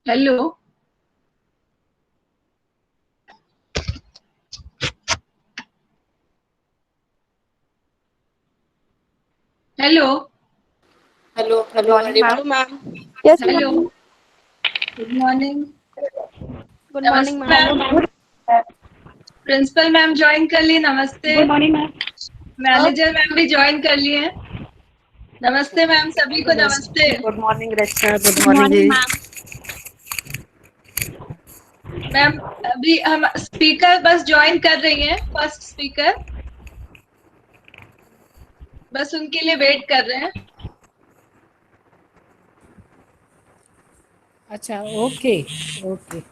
Hello. Hello. Hello good hello morning hello ma'am. Ma'am. Yes hello. Ma'am. Good morning. Good morning नमस्ते ma'am. Ma'am. Principal ma'am join कर लिए, नमस्ते। Good morning ma'am. Manager ma'am भी join कर लिए हैं। नमस्ते मैम, सभी को नमस्ते। Good morning Rachna, good good morning morning जी। मैम। मैम अभी हम स्पीकर बस ज्वाइन कर रही हैं, फर्स्ट स्पीकर, बस उनके लिए वेट कर रहे हैं। अच्छा, okay okay.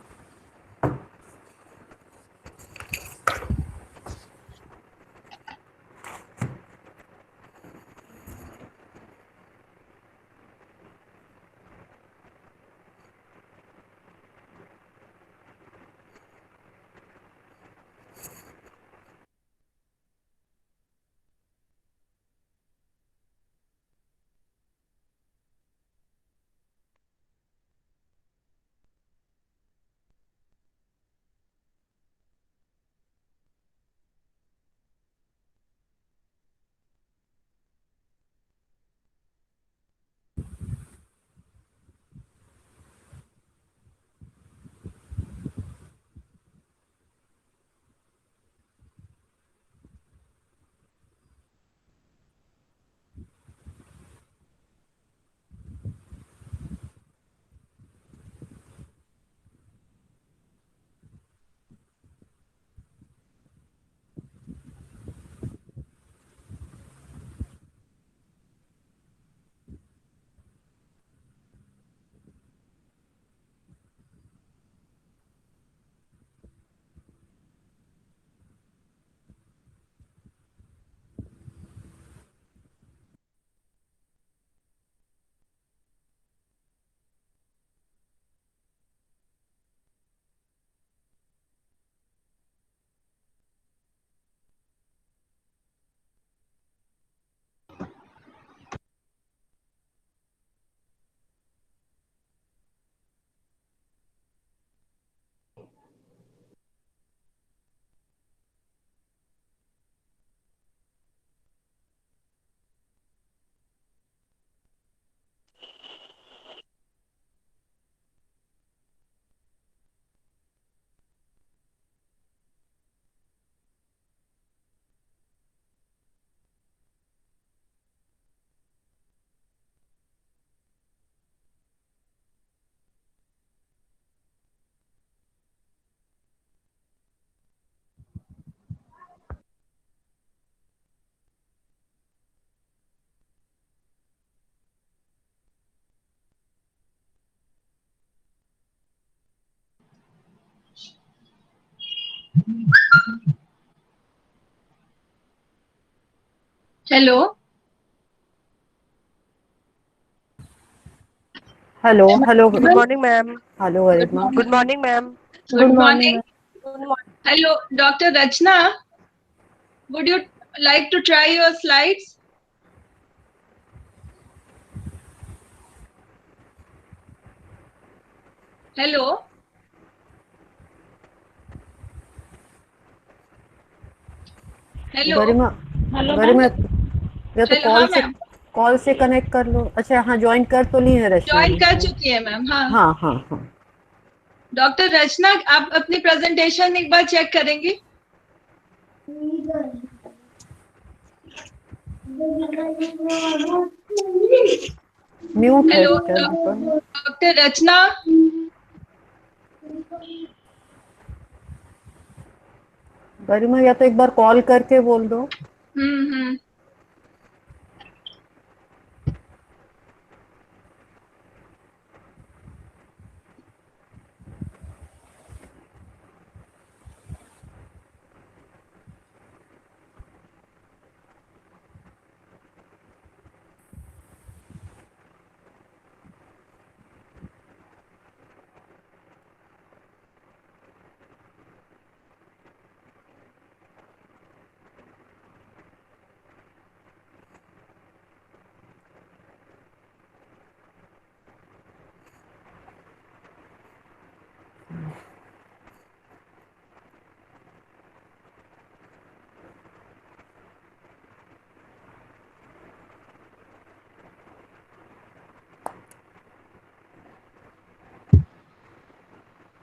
Hello. Hello hello. Good morning ma'am. Hello good Garima. Good morning. Morning ma'am. Good good morning morning. Ma'am. Good morning. Hello doctor Rachna, would you like to try your slides? Hello. Hello. Garima. Hello ma'am. Garima, या तो hello, हाँ ma'am. Call से connect कर लो। अच्छा, हाँ, join कर तो ली है रचना ज्वाइन ने। कर चुकी है मैम, हाँ। हाँ हाँ हाँ। डॉक्टर रचना, आप अपनी प्रेजेंटेशन एक बार चेक करेंगी? म्यूट है हेलो क्या दीपक? डॉक्टर रचना। गरिमा, या तो एक बार कॉल करके बोल दो। हम्म।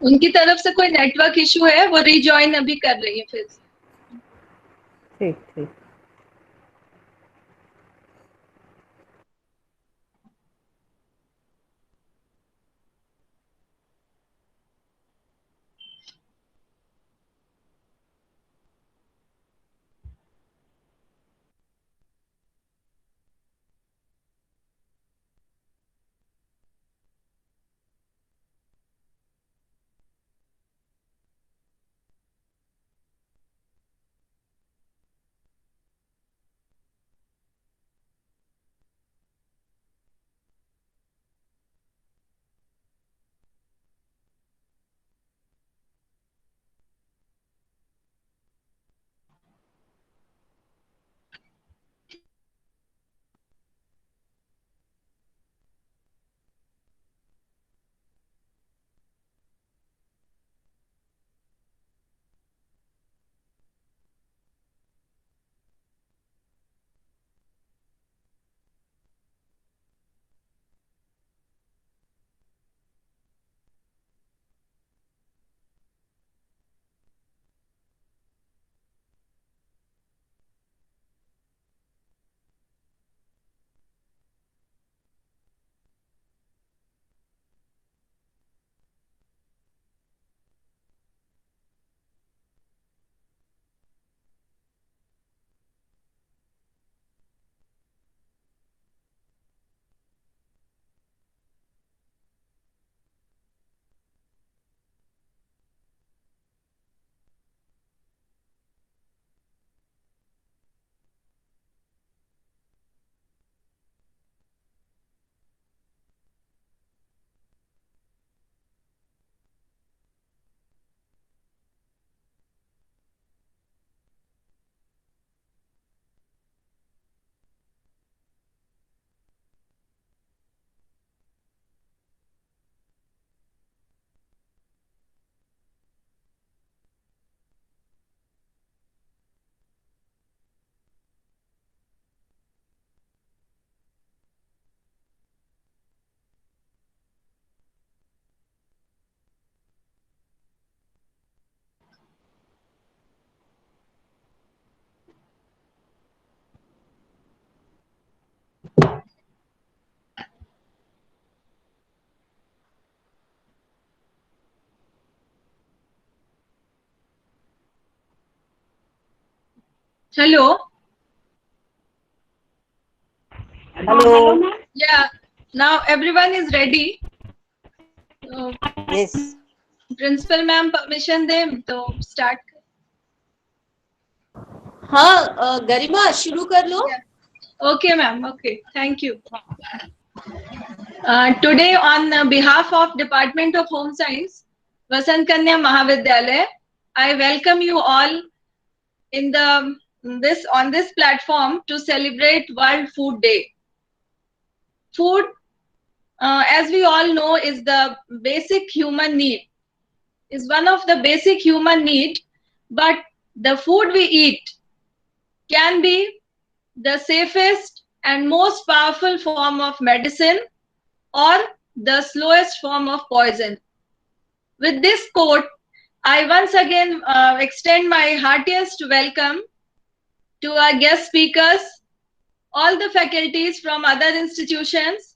उनकी तरफ से कोई नेटवर्क इशू है, वो रिजॉइन अभी कर रही है फिर। ठीक ठीक। Hello. Hello. Yeah. Now everyone is ready. Yes. Principal ma'am permission दे तो स्टार्ट। हाँ गरिमा शुरू कर लो। Okay, ma'am. Okay, thank you. Today, on behalf of Department of Home Science, Vasant Kanya Mahavidyalaya, I welcome you all in on this platform to celebrate World Food Day. Food, as we all know, is the basic human need. Is one of the basic human need, but the food we eat can be the safest and most powerful form of medicine or the slowest form of poison. With this quote, I once again extend my heartiest welcome to our guest speakers, all the faculties from other institutions,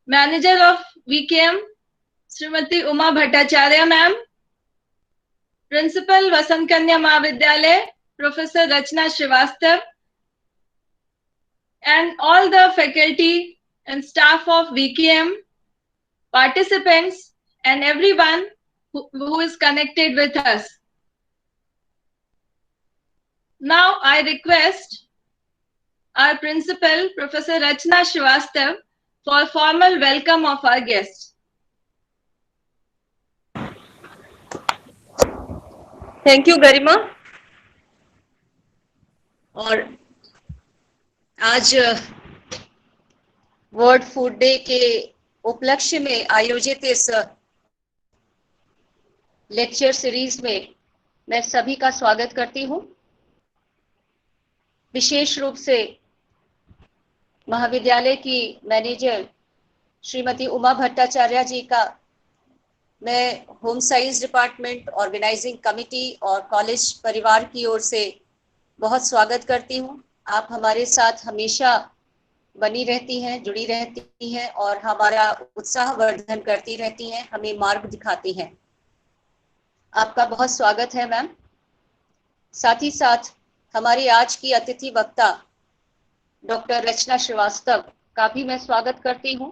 Manager of VKM, Srimati Uma Bhattacharya ma'am, Principal Vasant Kanya Mahavidyalaya, Professor Rachna Srivastav, and all the faculty and staff of VKM, participants, and everyone who is connected with us. Now I request our principal, Professor Rachna Srivastav, for formal welcome of our guests. Thank you Garima. और आज world food day के उपलक्ष्य में आयोजित इस lecture series में मैं सभी का स्वागत करती हूँ। विशेष रूप से महाविद्यालय की मैनेजर श्रीमती उमा भट्टाचार्य जी का मैं home science department, organising committee और कॉलेज परिवार की ओर से बहुत स्वागत करती हूँ। आप हमारे साथ हमेशा बनी रहती हैं, जुड़ी रहती हैं और हमारा उत्साह वर्धन करती रहती हैं, हमें मार्ग दिखाती हैं। आपका बहुत स्वागत है मैम। साथ ही साथ हमारी आज की अतिथि वक्ता डॉक्टर रचना श्रीवास्तव का भी मैं स्वागत करती हूँ।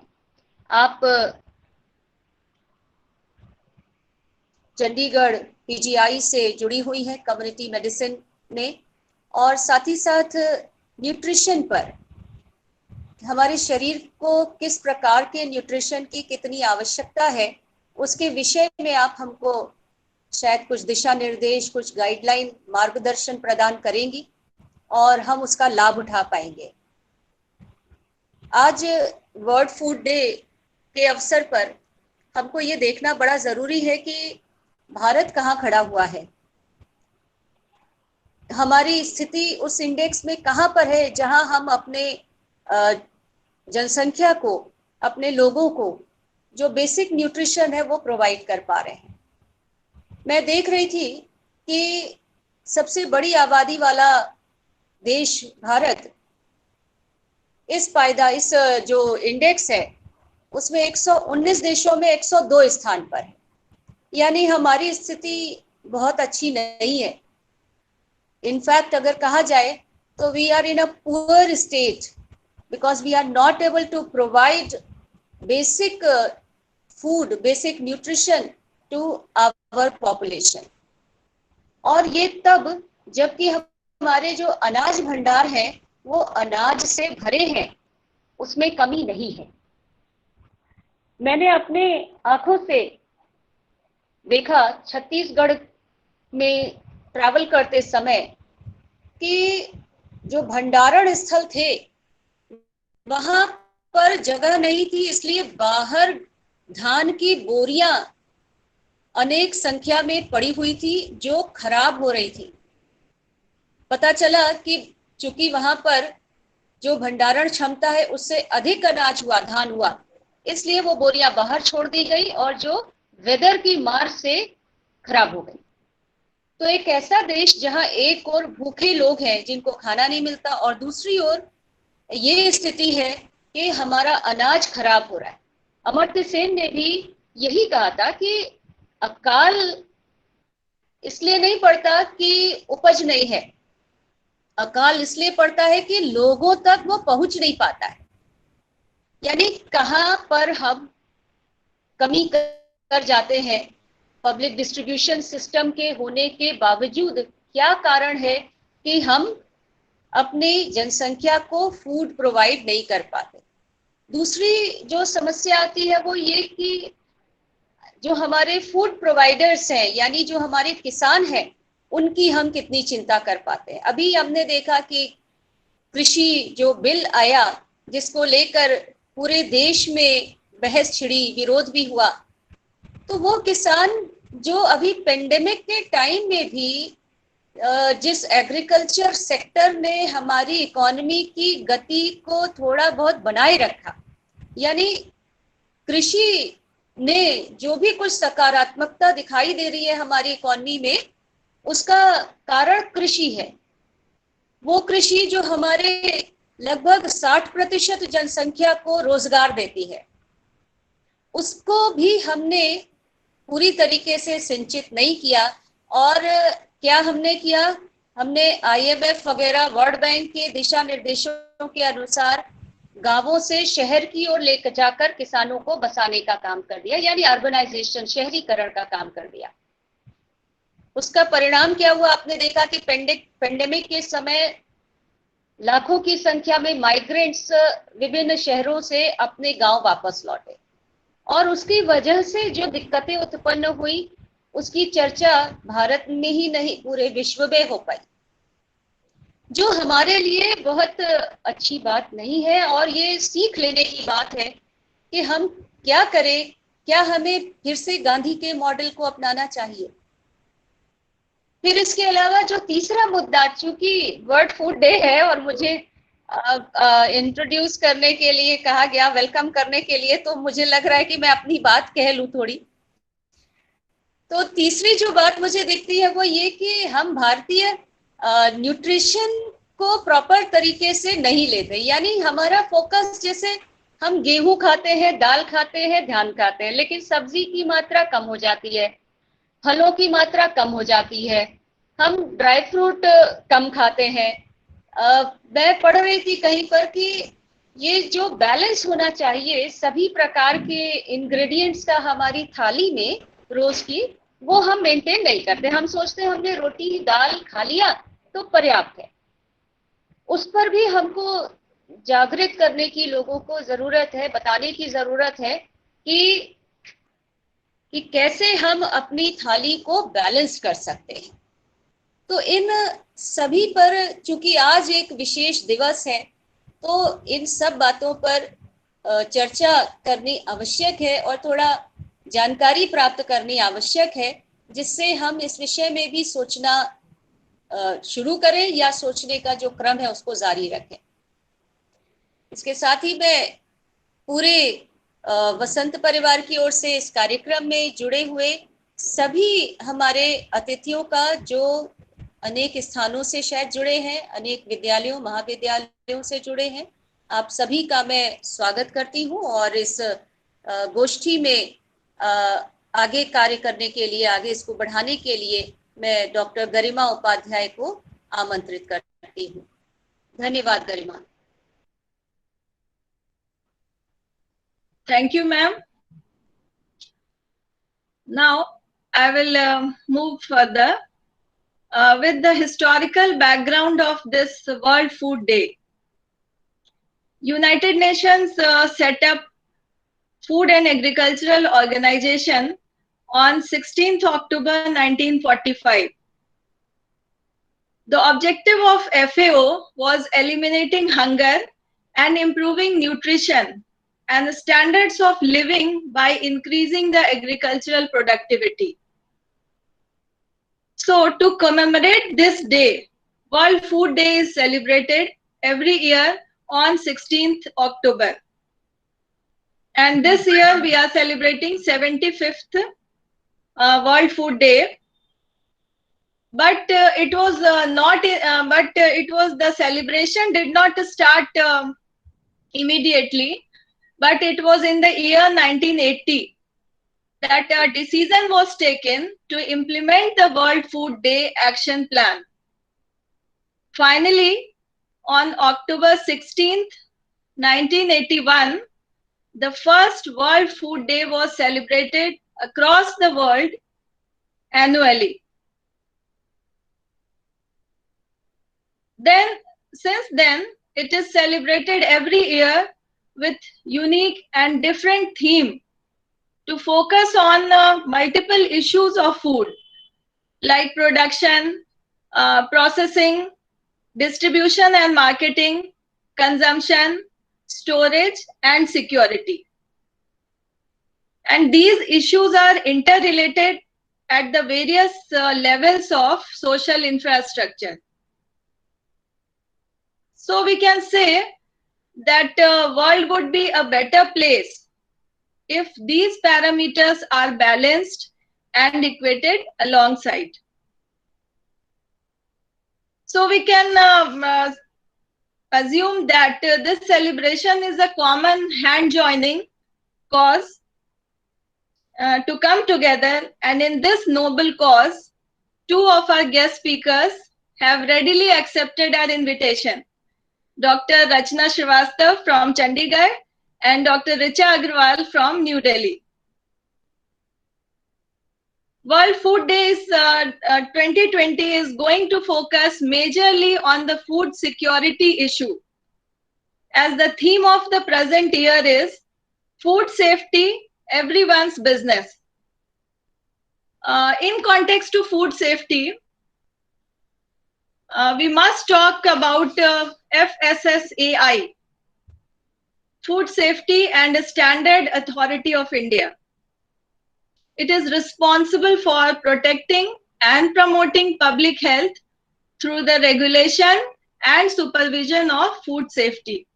आप चंडीगढ़ पीजीआई से जुड़ी हुई हैं कम्युनिटी मेडिसिन में, और साथ ही साथ न्यूट्रिशन पर, हमारे शरीर को किस प्रकार के न्यूट्रिशन की कितनी आवश्यकता है, उसके विषय में आप हमको शायद कुछ दिशा निर्देश, कुछ गाइडलाइन, मार्गदर्शन प्रदान करेंगी और हम उसका लाभ उठा पाएंगे। आज वर्ल्ड फूड डे के अवसर पर हमको ये देखना बड़ा जरूरी है कि भारत कहाँ खड़ा हुआ है, हमारी स्थिति उस इंडेक्स में कहाँ पर है जहां हम अपने जनसंख्या को, अपने लोगों को जो बेसिक न्यूट्रिशन है वो प्रोवाइड कर पा रहे हैं। मैं देख रही थी कि सबसे बड़ी आबादी वाला देश भारत इस जो इंडेक्स है उसमें 119 देशों में 102 स्थान पर है, यानी हमारी स्थिति बहुत अच्छी नहीं है। इनफैक्ट अगर कहा जाए तो we are in a poor state because we are not able to provide basic food, basic nutrition to our population. और ये तब जबकि हमारे जो अनाज भंडार हैं वो अनाज से भरे हैं, उसमें कमी नहीं है। मैंने अपने आंखों से देखा छत्तीसगढ़ में ट्रैवल करते समय कि जो भंडारण स्थल थे वहां पर जगह नहीं थी, इसलिए बाहर धान की बोरियां अनेक संख्या में पड़ी हुई थी जो खराब हो रही थी। पता चला कि चूंकि वहां पर जो भंडारण क्षमता है उससे अधिक अनाज हुआ, धान हुआ, इसलिए वो बोरियां बाहर छोड़ दी गई और जो वेदर की मार से खराब हो गई। तो एक ऐसा देश जहां एक और भूखे लोग हैं जिनको खाना नहीं मिलता और दूसरी ओर ये स्थिति है कि हमारा अनाज खराब हो रहा है। अमर्त्य सेन ने भी यही कहा था कि अकाल इसलिए नहीं पड़ता कि उपज नहीं है, अकाल इसलिए पड़ता है कि लोगों तक वो पहुंच नहीं पाता है। यानी कहां पर हम कमी कर जाते हैं। पब्लिक डिस्ट्रीब्यूशन सिस्टम के होने के बावजूद क्या कारण है कि हम अपनी जनसंख्या को फूड प्रोवाइड नहीं कर पाते। दूसरी जो समस्या आती है वो ये कि जो हमारे फूड प्रोवाइडर्स हैं, यानी जो हमारे किसान हैं, उनकी हम कितनी चिंता कर पाते हैं। अभी हमने देखा कि कृषि जो बिल आया जिसको लेकर पूरे देश में बहस छिड़ी, विरोध भी हुआ, तो वो किसान जो अभी पेंडेमिक के टाइम में भी जिस एग्रीकल्चर सेक्टर ने हमारी इकोनॉमी की गति को थोड़ा बहुत बनाए रखा, यानी कृषि ने जो भी कुछ सकारात्मकता दिखाई दे रही है हमारी इकोनॉमी में, उसका कारण कृषि है। वो कृषि जो हमारे लगभग 60% जनसंख्या को रोजगार देती है, उसको भी हमने पूरी तरीके से सिंचित नहीं किया। और क्या हमने किया, हमने IMF वगैरह, वर्ल्ड बैंक के दिशा निर्देशों के अनुसार गांवों से शहर की ओर लेकर जाकर किसानों को बसाने का काम कर दिया, यानी अर्बनाइजेशन, शहरीकरण का काम कर दिया। उसका परिणाम क्या हुआ, आपने देखा कि पेंडेमिक के समय लाखों की संख्या में माइग्रेंट्स विभिन्न शहरों से अपने गांव वापस लौटे और उसकी वजह से जो दिक्कतें उत्पन्न हुई उसकी चर्चा भारत में ही नहीं पूरे विश्व में हो पाई, जो हमारे लिए बहुत अच्छी बात नहीं है। और ये सीख लेने की बात है कि हम क्या करें क्या हमें फिर से गांधी के मॉडल को अपनाना चाहिए? फिर इसके अलावा जो तीसरा मुद्दा, चूंकि वर्ल्ड फूड डे है और मुझे इंट्रोड्यूस करने के लिए कहा गया, वेलकम करने के लिए, तो मुझे लग रहा है कि मैं अपनी बात कह लूं थोड़ी। तो तीसरी जो बात मुझे दिखती है वो ये कि हम भारतीय न्यूट्रिशन को प्रॉपर तरीके से नहीं लेते। यानी हमारा फोकस, जैसे हम गेहूं खाते हैं, दाल खाते हैं, धान खाते हैं, लेकिन सब्जी की मात्रा कम हो जाती है, फलों की मात्रा कम हो जाती है, हम ड्राई फ्रूट कम खाते हैं। मैं पढ़ रही थी कहीं पर कि ये जो बैलेंस होना चाहिए सभी प्रकार के इंग्रेडिएंट्स का हमारी थाली में रोज की, वो हम मेंटेन नहीं करते। हम सोचते हैं हमने रोटी दाल खा लिया तो पर्याप्त है। उस पर भी हमको जागृत करने की लोगों को जरूरत है, बताने की जरूरत है कि कैसे हम अपनी थाली को बैलेंस कर सकते हैं। तो इन सभी पर, चूंकि आज एक विशेष दिवस है, तो इन सब बातों पर चर्चा करनी आवश्यक है और थोड़ा जानकारी प्राप्त करनी आवश्यक है, जिससे हम इस विषय में भी सोचना शुरू करें या सोचने का जो क्रम है उसको जारी रखें। इसके साथ ही मैं पूरे वसंत परिवार की ओर से इस कार्यक्रम में जुड़े हुए सभी हमारे अतिथियों का, जो अनेक स्थानों से शायद जुड़े हैं, अनेक विद्यालयों महाविद्यालयों से जुड़े हैं, आप सभी का मैं स्वागत करती हूँ और इस गोष्ठी में आगे कार्य करने के लिए, आगे इसको बढ़ाने के लिए मैं डॉक्टर गरिमा उपाध्याय को आमंत्रित करती हूँ। धन्यवाद गरिमा। Thank you, ma'am. Now, I will move further with the historical background of this World Food Day. United Nations set up Food and Agricultural Organization on 16th October 1945. The objective of FAO was eliminating hunger and improving nutrition and standards of living by increasing the agricultural productivity. So, to commemorate this day, World Food Day is celebrated every year on 16th October. And this year we are celebrating 75th World Food Day. But it was the celebration did not start immediately. But it was in the year 1980 that a decision was taken to implement the World Food Day Action Plan. Finally, on October 16th, 1981, the first World Food Day was celebrated across the world annually. Since then, it is celebrated every year with unique and different theme to focus on multiple issues of food like production, processing, distribution and marketing, consumption, storage and security. And these issues are interrelated at the various levels of social infrastructure. So we can say that world would be a better place if these parameters are balanced and equated alongside. So we can assume that this celebration is a common hand-joining cause to come together, and in this noble cause, two of our guest speakers have readily accepted our invitation. Dr. Rachna Srivastav from Chandigarh and Dr. Richa Agarwal from New Delhi. World Food Day 2020 is going to focus majorly on the food security issue, as the theme of the present year is food safety, everyone's business. In context to food safety, we must talk about FSSAI, Food Safety and Standard Authority of India. It is responsible for protecting and promoting public health through the regulation and supervision of food safety.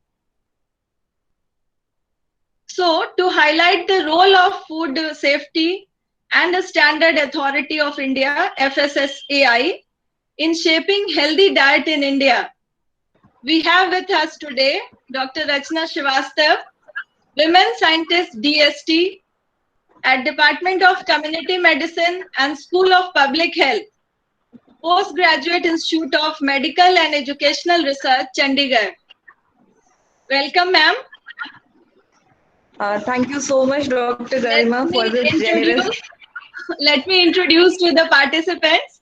So, to highlight the role of food safety and the Standard Authority of India, FSSAI, in shaping healthy diet in India, we have with us today Dr. Rachna Srivastav, Women Scientist DST at Department of Community Medicine and School of Public Health, Postgraduate Institute of Medical and Educational Research, Chandigarh. Welcome, ma'am. Thank you so much, Dr. Garima, for this generous. Let me introduce to the participants.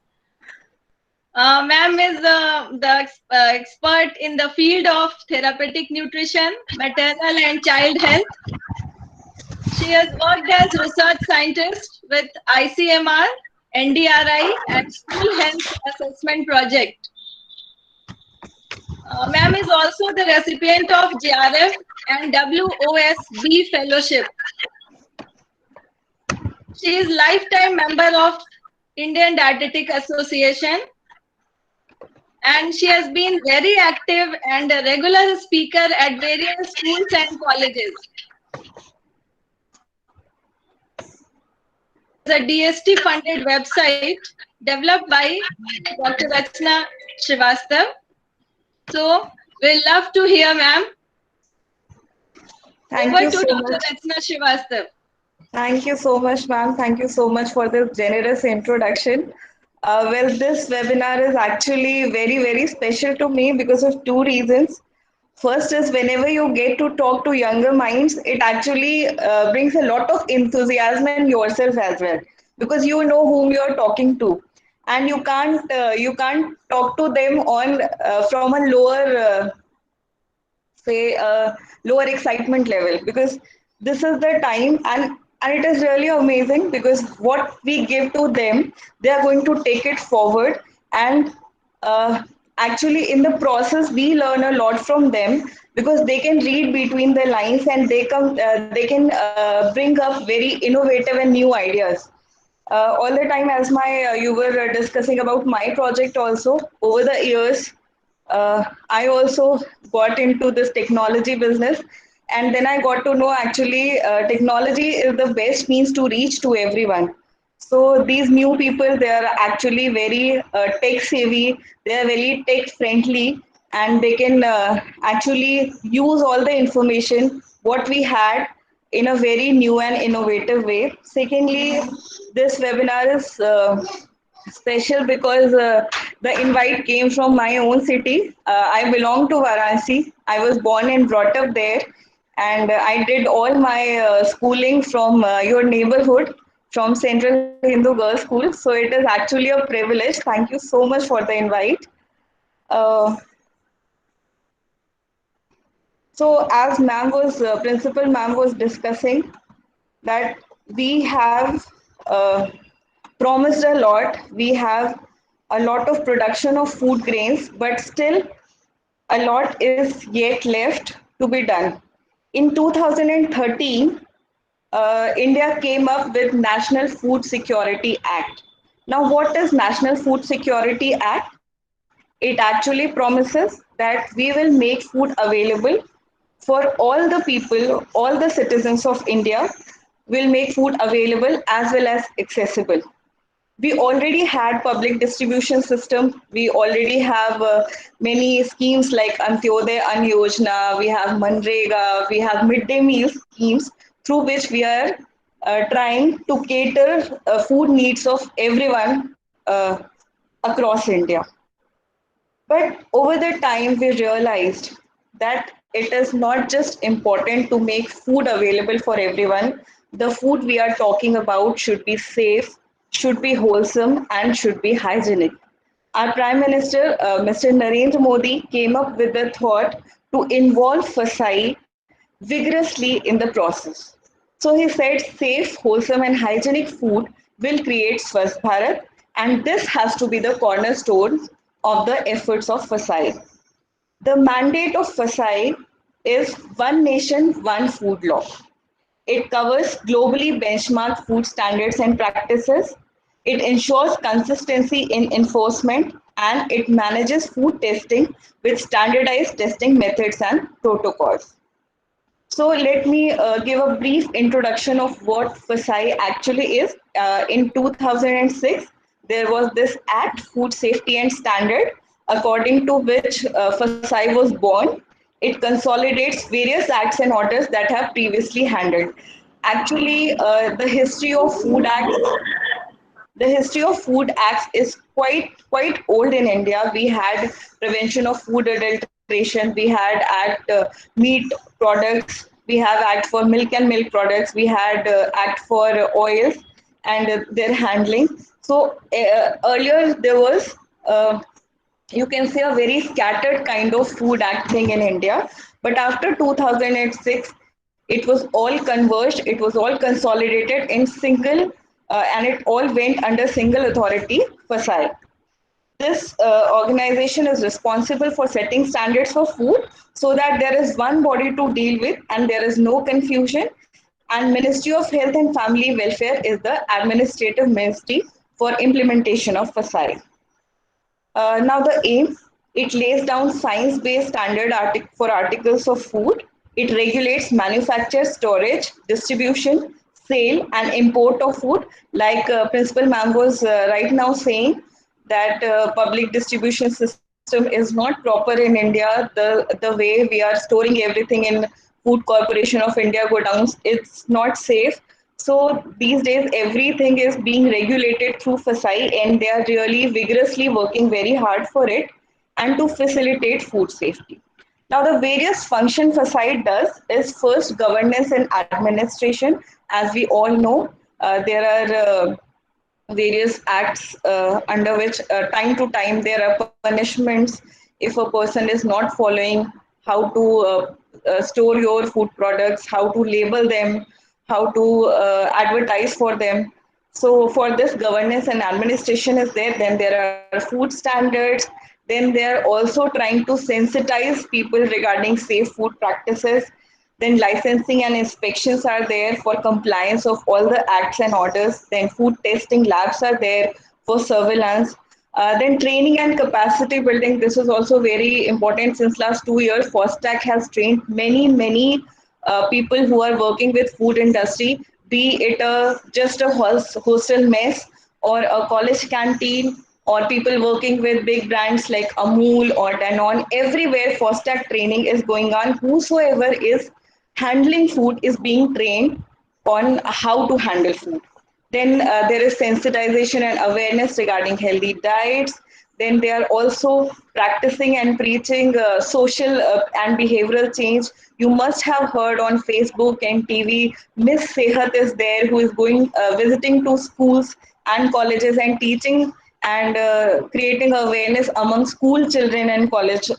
Ma'am is the expert in the field of therapeutic nutrition, maternal and child health. She has worked as research scientist with ICMR, NDRI, and School Health Assessment Project. Ma'am is also the recipient of JRF and WOSB Fellowship. She is lifetime member of Indian Dietetic Association, and she has been very active and a regular speaker at various schools and colleges. The DST funded website developed by Dr. Rachna Srivastav. So we'll love to hear, ma'am. Thank Over you to so Dr. much. Rachna Srivastav. Thank you so much, ma'am. Thank you so much for this generous introduction. Well, this webinar is actually very, very special to me because of two reasons. First is whenever you get to talk to younger minds, it actually brings a lot of enthusiasm in yourself as well, because you know whom you're talking to, and you can't talk to them on from a lower say lower excitement level, because this is the time, and it is really amazing because what we give to them, they are going to take it forward, and actually in the process we learn a lot from them, because they can read between the lines, and they can bring up very innovative and new ideas. All the time, as my you were discussing about my project also, over the years I also got into this technology business, and then I got to know actually technology is the best means to reach to everyone. So these new people, they are actually very tech savvy, they are very tech friendly, and they can actually use all the information what we had in a very new and innovative way. Secondly, this webinar is special because the invite came from my own city. I belong to Varanasi. I was born and brought up there, and I did all my schooling from your neighborhood, from Central Hindu Girls School. So it is actually a privilege. Thank you so much for the invite. Uh, so as principal ma'am was discussing, that we have promised a lot. We have a lot of production of food grains, but still a lot is yet left to be done. In 2013, India came up with National Food Security Act. Now, what is National Food Security Act? It actually promises that we will make food available for all the people, all the citizens of India, will make food available as well as accessible. We already had public distribution system. We already have many schemes like Antyodaya Ann Yojana. We have Manrega. We have midday meal schemes through which we are trying to cater food needs of everyone across India. But over the time, we realized that it is not just important to make food available for everyone. The food we are talking about should be safe, should be wholesome, and should be hygienic. Our Prime Minister, Mr. Narendra Modi, came up with the thought to involve FSSAI vigorously in the process. So he said safe, wholesome, and hygienic food will create Swasth Bharat, and this has to be the cornerstone of the efforts of FSSAI. The mandate of FSSAI is one nation, one food law. It covers globally benchmarked food standards and practices. It ensures consistency in enforcement, and it manages food testing with standardized testing methods and protocols. So let me give a brief introduction of what FSSAI actually is. In 2006, there was this Act, Food Safety and Standard, according to which FSSAI was born. It consolidates various acts and orders that have previously handled. Actually, the history of food acts is quite old in India. We had Prevention of Food Adulteration, we had Act Meat Products, we have Act for Milk and Milk Products, we had Act for Oils and their handling. So earlier there was you can say a very scattered kind of food act thing in India. But after 2006, it was all converged, it was all consolidated in single, and it all went under single authority, FSSAI. This organization is responsible for setting standards for food so that there is one body to deal with and there is no confusion. And Ministry of Health and Family Welfare is the administrative ministry for implementation of FSSAI. Now the aim, it lays down science-based standard for articles of food. It regulates manufacture, storage, distribution, sale and import of food. Like Principal Ma'am was right now saying that public distribution system is not proper in India. The way we are storing everything in Food Corporation of India godowns, it's not safe. So these days, everything is being regulated through FSSAI, and they are really vigorously working very hard for it and to facilitate food safety. Now, the various function FSSAI does is first governance and administration. As we all know, there are various acts under which time to time there are punishments if a person is not following how to store your food products, how to label them, how to advertise for them. So for this, governance and administration is there. Then there are food standards. Then they are also trying to sensitize people regarding safe food practices. Then licensing and inspections are there for compliance of all the acts and orders. Then food testing labs are there for surveillance. Then training and capacity building. This is also very important. Since last 2 years, FOSTAC has trained many people who are working with food industry, be it just a hostel mess or a college canteen or people working with big brands like Amul or Danone. Everywhere FOSTAC training is going on. Whosoever is handling food is being trained on how to handle food. Then there is sensitization and awareness regarding healthy diets. Then they are also practicing and preaching social and behavioral change. You must have heard on Facebook and TV, Miss Sehat is there, who is going visiting to schools and colleges and teaching and creating awareness among school children and college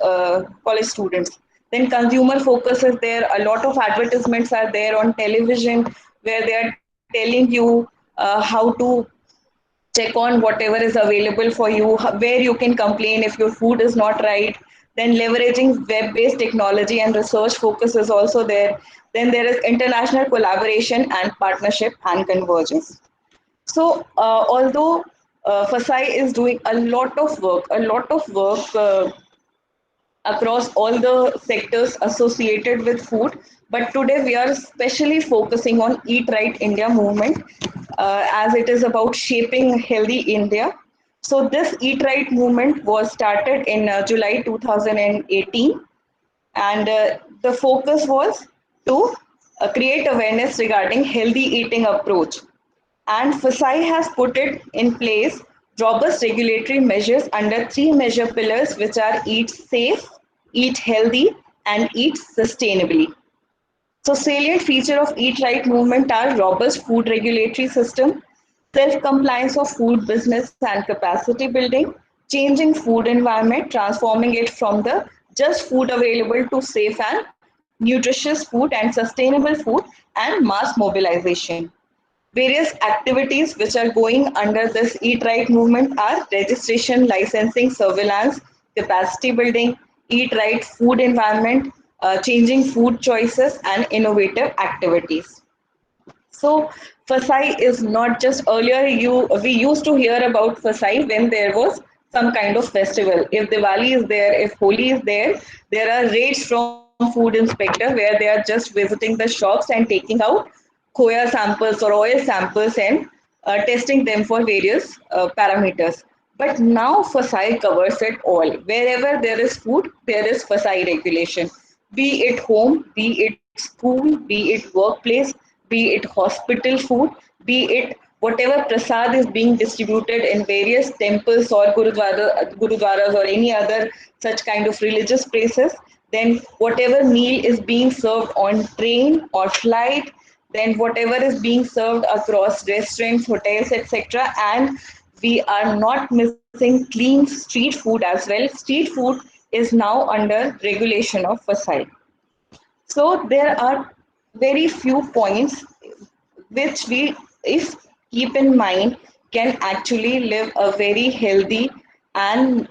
students. Then consumer focus is there. A lot of advertisements are there on television where they are telling you how to check on whatever is available for you, where you can complain if your food is not right. Then leveraging web-based technology and research focus is also there. Then there is international collaboration and partnership and convergence. So although FSSAI is doing a lot of work across all the sectors associated with food. But today we are especially focusing on Eat Right India movement as it is about shaping healthy India. So this Eat Right movement was started in July 2018, and the focus was to create awareness regarding healthy eating approach. And FSSAI has put it in place robust regulatory measures under 3 measure pillars, which are eat safe, eat healthy, and eat sustainably. So salient feature of Eat Right movement are robust food regulatory system, self-compliance of food business and capacity building, changing food environment, transforming it from the just food available to safe and nutritious food and sustainable food, and mass mobilization. Various activities which are going under this Eat Right movement are registration, licensing, surveillance, capacity building, Eat Right food environment, changing food choices, and innovative activities. So Fasai is not just earlier we used to hear about Fasai when there was some kind of festival. If Diwali is there, if Holi is there are raids from food inspector where they are just visiting the shops and taking out khoya samples or oil samples and testing them for various parameters. But now Fasai covers it all. Wherever there is food, there is Fasai regulation. Be it home, be it school, be it workplace, be it hospital food, be it whatever prasad is being distributed in various temples or gurudwaras or any other such kind of religious places, then whatever meal is being served on train or flight, then whatever is being served across restaurants, hotels, etc. And we are not missing clean street food as well. Street food is now under regulation of FSSAI. So there are very few points which we, if keep in mind, can actually live a very healthy and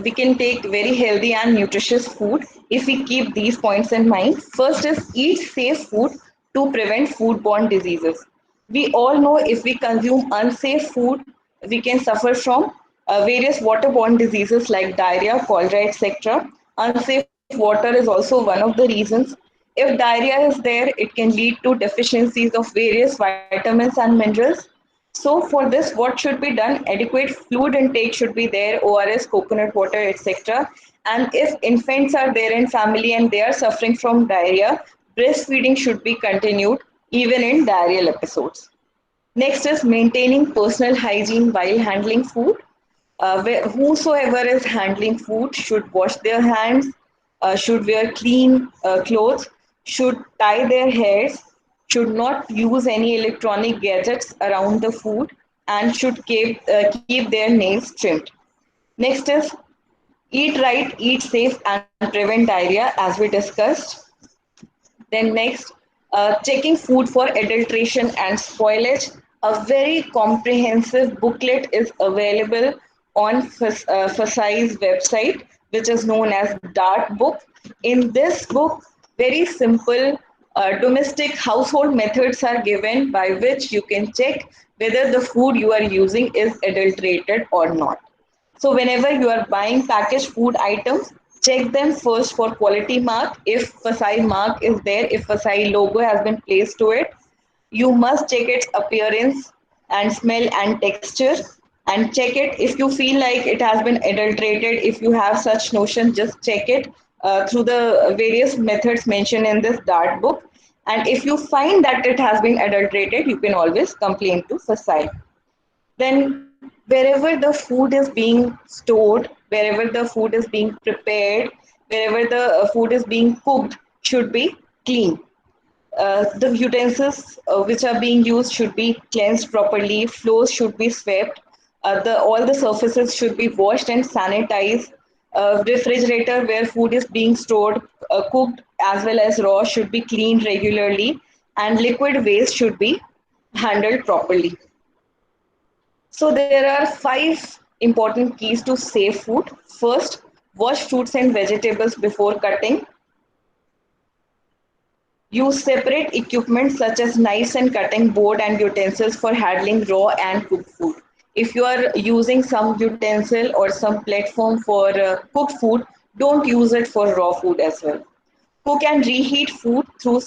we can take very healthy and nutritious food if we keep these points in mind. First is eat safe food to prevent foodborne diseases. We all know if we consume unsafe food, we can suffer from various waterborne diseases like diarrhea, cholera, etc. Unsafe water is also one of the reasons. If diarrhea is there, it can lead to deficiencies of various vitamins and minerals. So for this, what should be done? Adequate fluid intake should be there, ORS, coconut water, etc. And if infants are there in family and they are suffering from diarrhea, breastfeeding should be continued even in diarrheal episodes. Next is maintaining personal hygiene while handling food. Whosoever is handling food should wash their hands, should wear clean clothes, should tie their hairs, should not use any electronic gadgets around the food, and should keep their nails trimmed. Next is eat right, eat safe, and prevent diarrhea, as we discussed. Then next, checking food for adulteration and spoilage. A very comprehensive booklet is available on FSSAI's website, which is known as DART book. In this book, very simple domestic household methods are given by which you can check whether the food you are using is adulterated or not. So whenever you are buying packaged food items, check them first for quality mark. If FSSAI mark is there, if FSSAI logo has been placed to it, you must check its appearance and smell and texture, and check it. If you feel like it has been adulterated, if you have such notion, just check it through the various methods mentioned in this DART book. And if you find that it has been adulterated, you can always complain to FSSAI. Then wherever the food is being stored, wherever the food is being prepared, wherever the food is being cooked, should be clean. The utensils which are being used should be cleansed properly, floors should be swept, all the surfaces should be washed and sanitized. Refrigerator where food is being stored, cooked as well as raw, should be cleaned regularly, and liquid waste should be handled properly. So there are 5 important keys to safe food. First, wash fruits and vegetables before cutting. Use separate equipment such as knives and cutting board and utensils for handling raw and cooked food. If you are using some utensil or some platform for cooked food, don't use it for raw food as well. Cook and reheat food through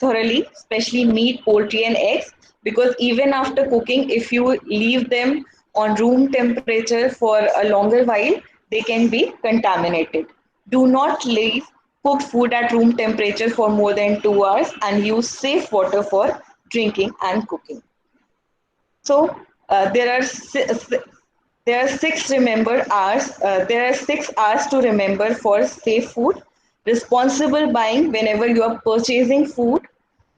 thoroughly, especially meat, poultry, and eggs, because even after cooking, if you leave them on room temperature for a longer while, they can be contaminated. Do not leave cooked food at room temperature for more than 2 hours, and use safe water for drinking and cooking. So there are 6 remembered hours. There are 6 hours to remember for safe food. Responsible buying: whenever you are purchasing food,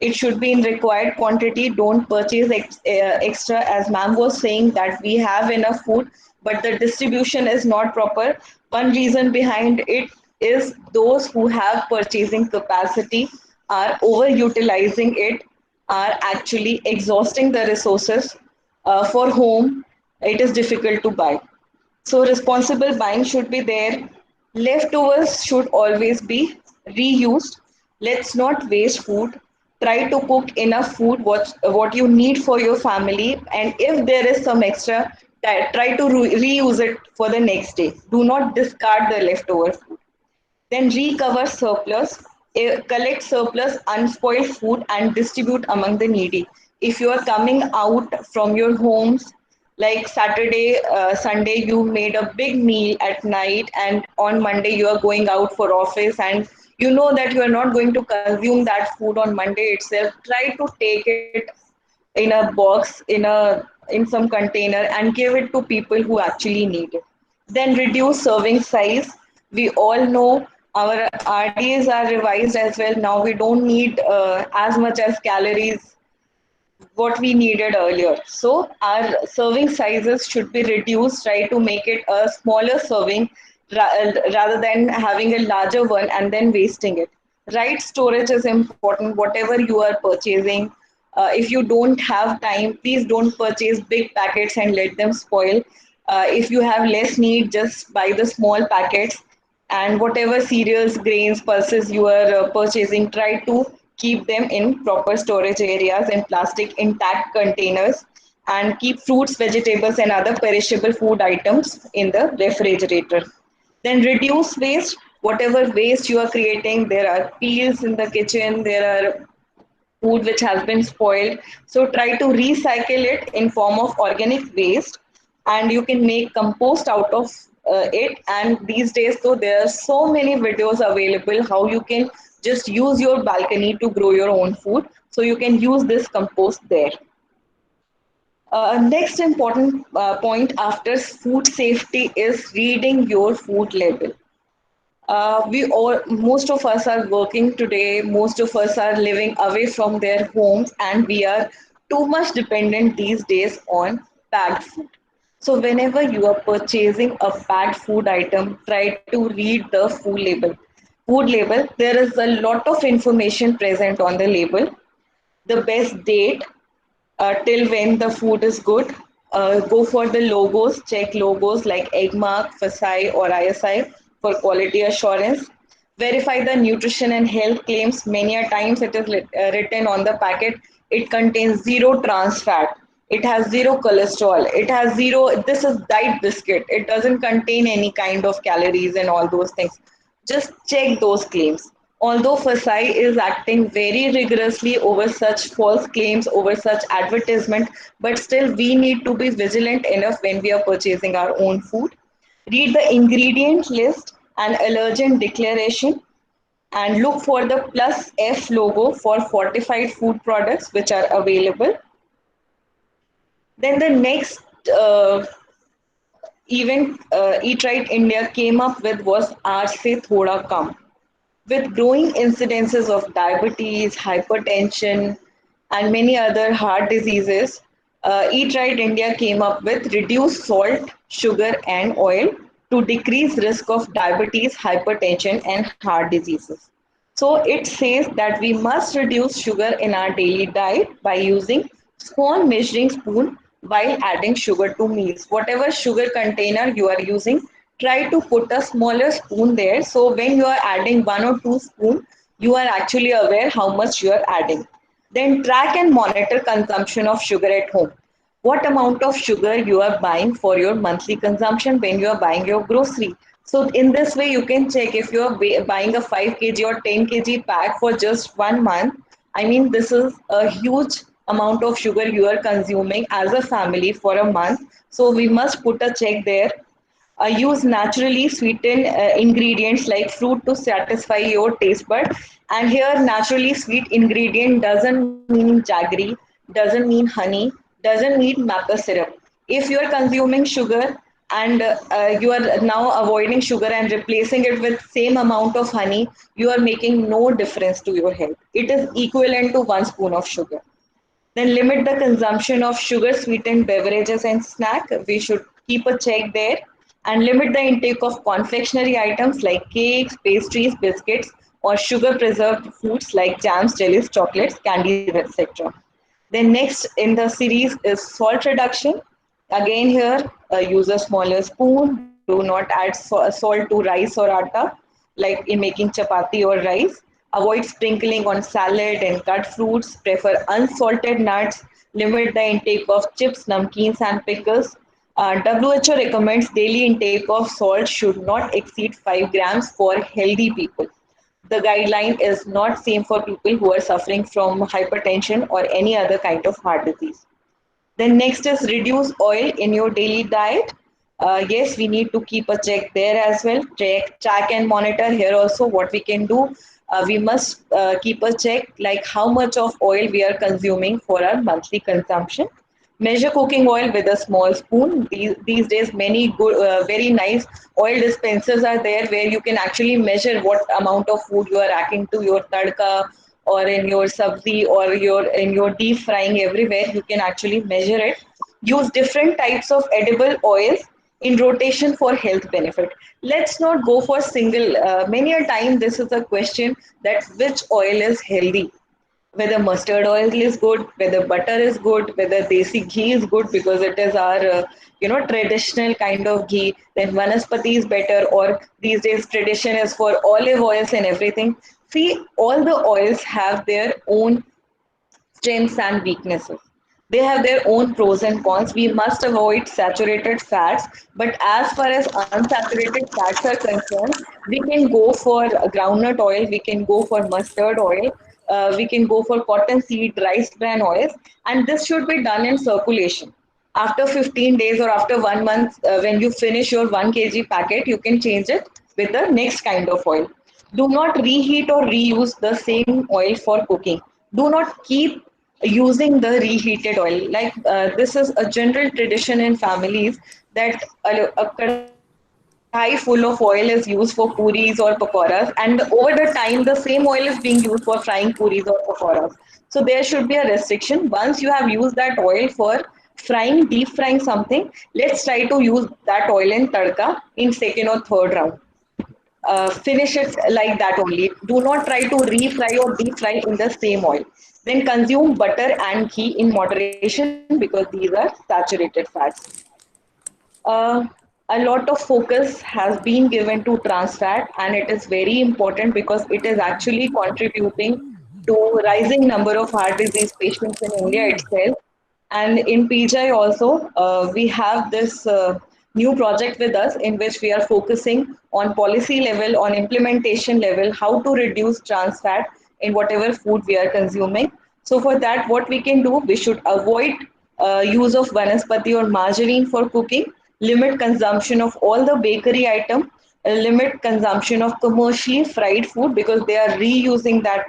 it should be in required quantity. Don't purchase extra, as ma'am was saying that we have enough food, but the distribution is not proper. One reason behind it is those who have purchasing capacity are overutilizing it, are actually exhausting the resources for whom it is difficult to buy. So responsible buying should be there. Leftovers should always be reused. Let's not waste food. Try to cook enough food what you need for your family, and if there is some extra, try to reuse it for the next day. Do not discard the leftover food. Then recover surplus, collect surplus unspoiled food and distribute among the needy. If you are coming out from your homes, like Saturday, Sunday, you made a big meal at night, and on Monday you are going out for office, and you know that you are not going to consume that food on Monday itself. Try to take it in a box, in some container, and give it to people who actually need it. Then reduce serving size. We all know our RDAs are revised as well. Now we don't need as much as calories what we needed earlier. So our serving sizes should be reduced. Try to make it a smaller serving rather than having a larger one and then wasting it. Right storage is important. Whatever you are purchasing, if you don't have time, please don't purchase big packets and let them spoil. If you have less need, just buy the small packets, and whatever cereals, grains, pulses you are purchasing, try to keep them in proper storage areas in plastic intact containers, and keep fruits, vegetables, and other perishable food items in the refrigerator. Then reduce waste. Whatever waste you are creating, there are peels in the kitchen, there are food which has been spoiled. So try to recycle it in form of organic waste, and you can make compost out of it. And these days, though, there are so many videos available how you can just use your balcony to grow your own food. So you can use this compost there. Next important point after food safety is reading your food label. We all, most of us are working today, most of us are living away from their homes, and we are too much dependent these days on packed food. So whenever you are purchasing a packed food item, try to read the food label. There is a lot of information present on the label: the best date, till when the food is good. Go for the logos, check logos like Eggmark, FSI, or ISI for quality assurance. Verify the nutrition and health claims. Many a times it is written on the packet, it contains zero trans fat. It has zero cholesterol. It has zero, this is diet biscuit. It doesn't contain any kind of calories and all those things. Just check those claims. Although FSI is acting very rigorously over such false claims, over such advertisement, but still we need to be vigilant enough when we are purchasing our own food. Read the ingredient list and allergen declaration, and look for the plus F logo for fortified food products which are available. Then the next event Eat Right India came up with was Aaj Se Thoda Kam. With growing incidences of diabetes, hypertension, and many other heart diseases, Eat Right India came up with reduce salt, sugar, and oil to decrease risk of diabetes, hypertension, and heart diseases. So it says that we must reduce sugar in our daily diet by using small measuring spoon while adding sugar to meals. Whatever sugar container you are using, try to put a smaller spoon there. So when you are adding 1 or 2 spoons, you are actually aware how much you are adding. Then track and monitor consumption of sugar at home. What amount of sugar you are buying for your monthly consumption when you are buying your grocery. So in this way, you can check if you are buying a 5 kg or 10 kg pack for just 1 month. I mean, this is a huge amount of sugar you are consuming as a family for a month. So we must put a check there. Use naturally sweetened ingredients like fruit to satisfy your taste bud. And here, naturally sweet ingredient doesn't mean jaggery, doesn't mean honey, doesn't mean maple syrup. If you are consuming sugar and you are now avoiding sugar and replacing it with same amount of honey, you are making no difference to your health. It is equivalent to 1 spoon of sugar. Then limit the consumption of sugar sweetened beverages and snack. We should keep a check there, and limit the intake of confectionery items like cakes, pastries, biscuits, or sugar preserved foods like jams, jellies, chocolates, candies, etc. Then next in the series is salt reduction. Again here, use a smaller spoon. Do not add salt to rice or atta, like in making chapati or rice. Avoid sprinkling on salad and cut fruits. Prefer unsalted nuts. Limit the intake of chips, namkeens, and pickles. WHO recommends daily intake of salt should not exceed 5 grams for healthy people. The guideline is not same for people who are suffering from hypertension or any other kind of heart disease. Then next is reduce oil in your daily diet. Yes, we need to keep a check there as well. Track and monitor here also what we can do. We must keep a check like how much of oil we are consuming for our monthly consumption. Measure cooking oil with a small spoon. These days, many good, very nice oil dispensers are there where you can actually measure what amount of food you are adding to your tadka or in your sabzi or your in your deep frying everywhere. You can actually measure it. Use different types of edible oils in rotation for health benefit. Let's not go for single. Many a time, this is a question that which oil is healthy, whether mustard oil is good, whether butter is good, whether desi ghee is good because it is our traditional kind of ghee. Then vanaspati is better, or these days tradition is for olive oils and everything. See, all the oils have their own strengths and weaknesses. They have their own pros and cons. We must avoid saturated fats, but as far as unsaturated fats are concerned, we can go for groundnut oil, we can go for mustard oil, we can go for cotton seed, rice bran oils, and this should be done in circulation. After 15 days or after 1 month, when you finish your 1 kg packet, you can change it with the next kind of oil. Do not reheat or reuse the same oil for cooking. Do not keep using the reheated oil. Like this is a general tradition in families that a kadai full of oil is used for puris or pakoras, and over the time, the same oil is being used for frying puris or pakoras. So there should be a restriction. Once you have used that oil for frying, deep frying something, let's try to use that oil in tadka in second or third round. Finish it like that only. Do not try to refry or deep fry in the same oil. Then consume butter and ghee in moderation because these are saturated fats. A lot of focus has been given to trans fat, and it is very important because it is actually contributing to rising number of heart disease patients in India itself. And in PGI also, we have this new project with us in which we are focusing on policy level, on implementation level, how to reduce trans fat in whatever food we are consuming. So for that, what we can do, we should avoid use of vanaspati or margarine for cooking, limit consumption of all the bakery item, limit consumption of commercially fried food because they are reusing that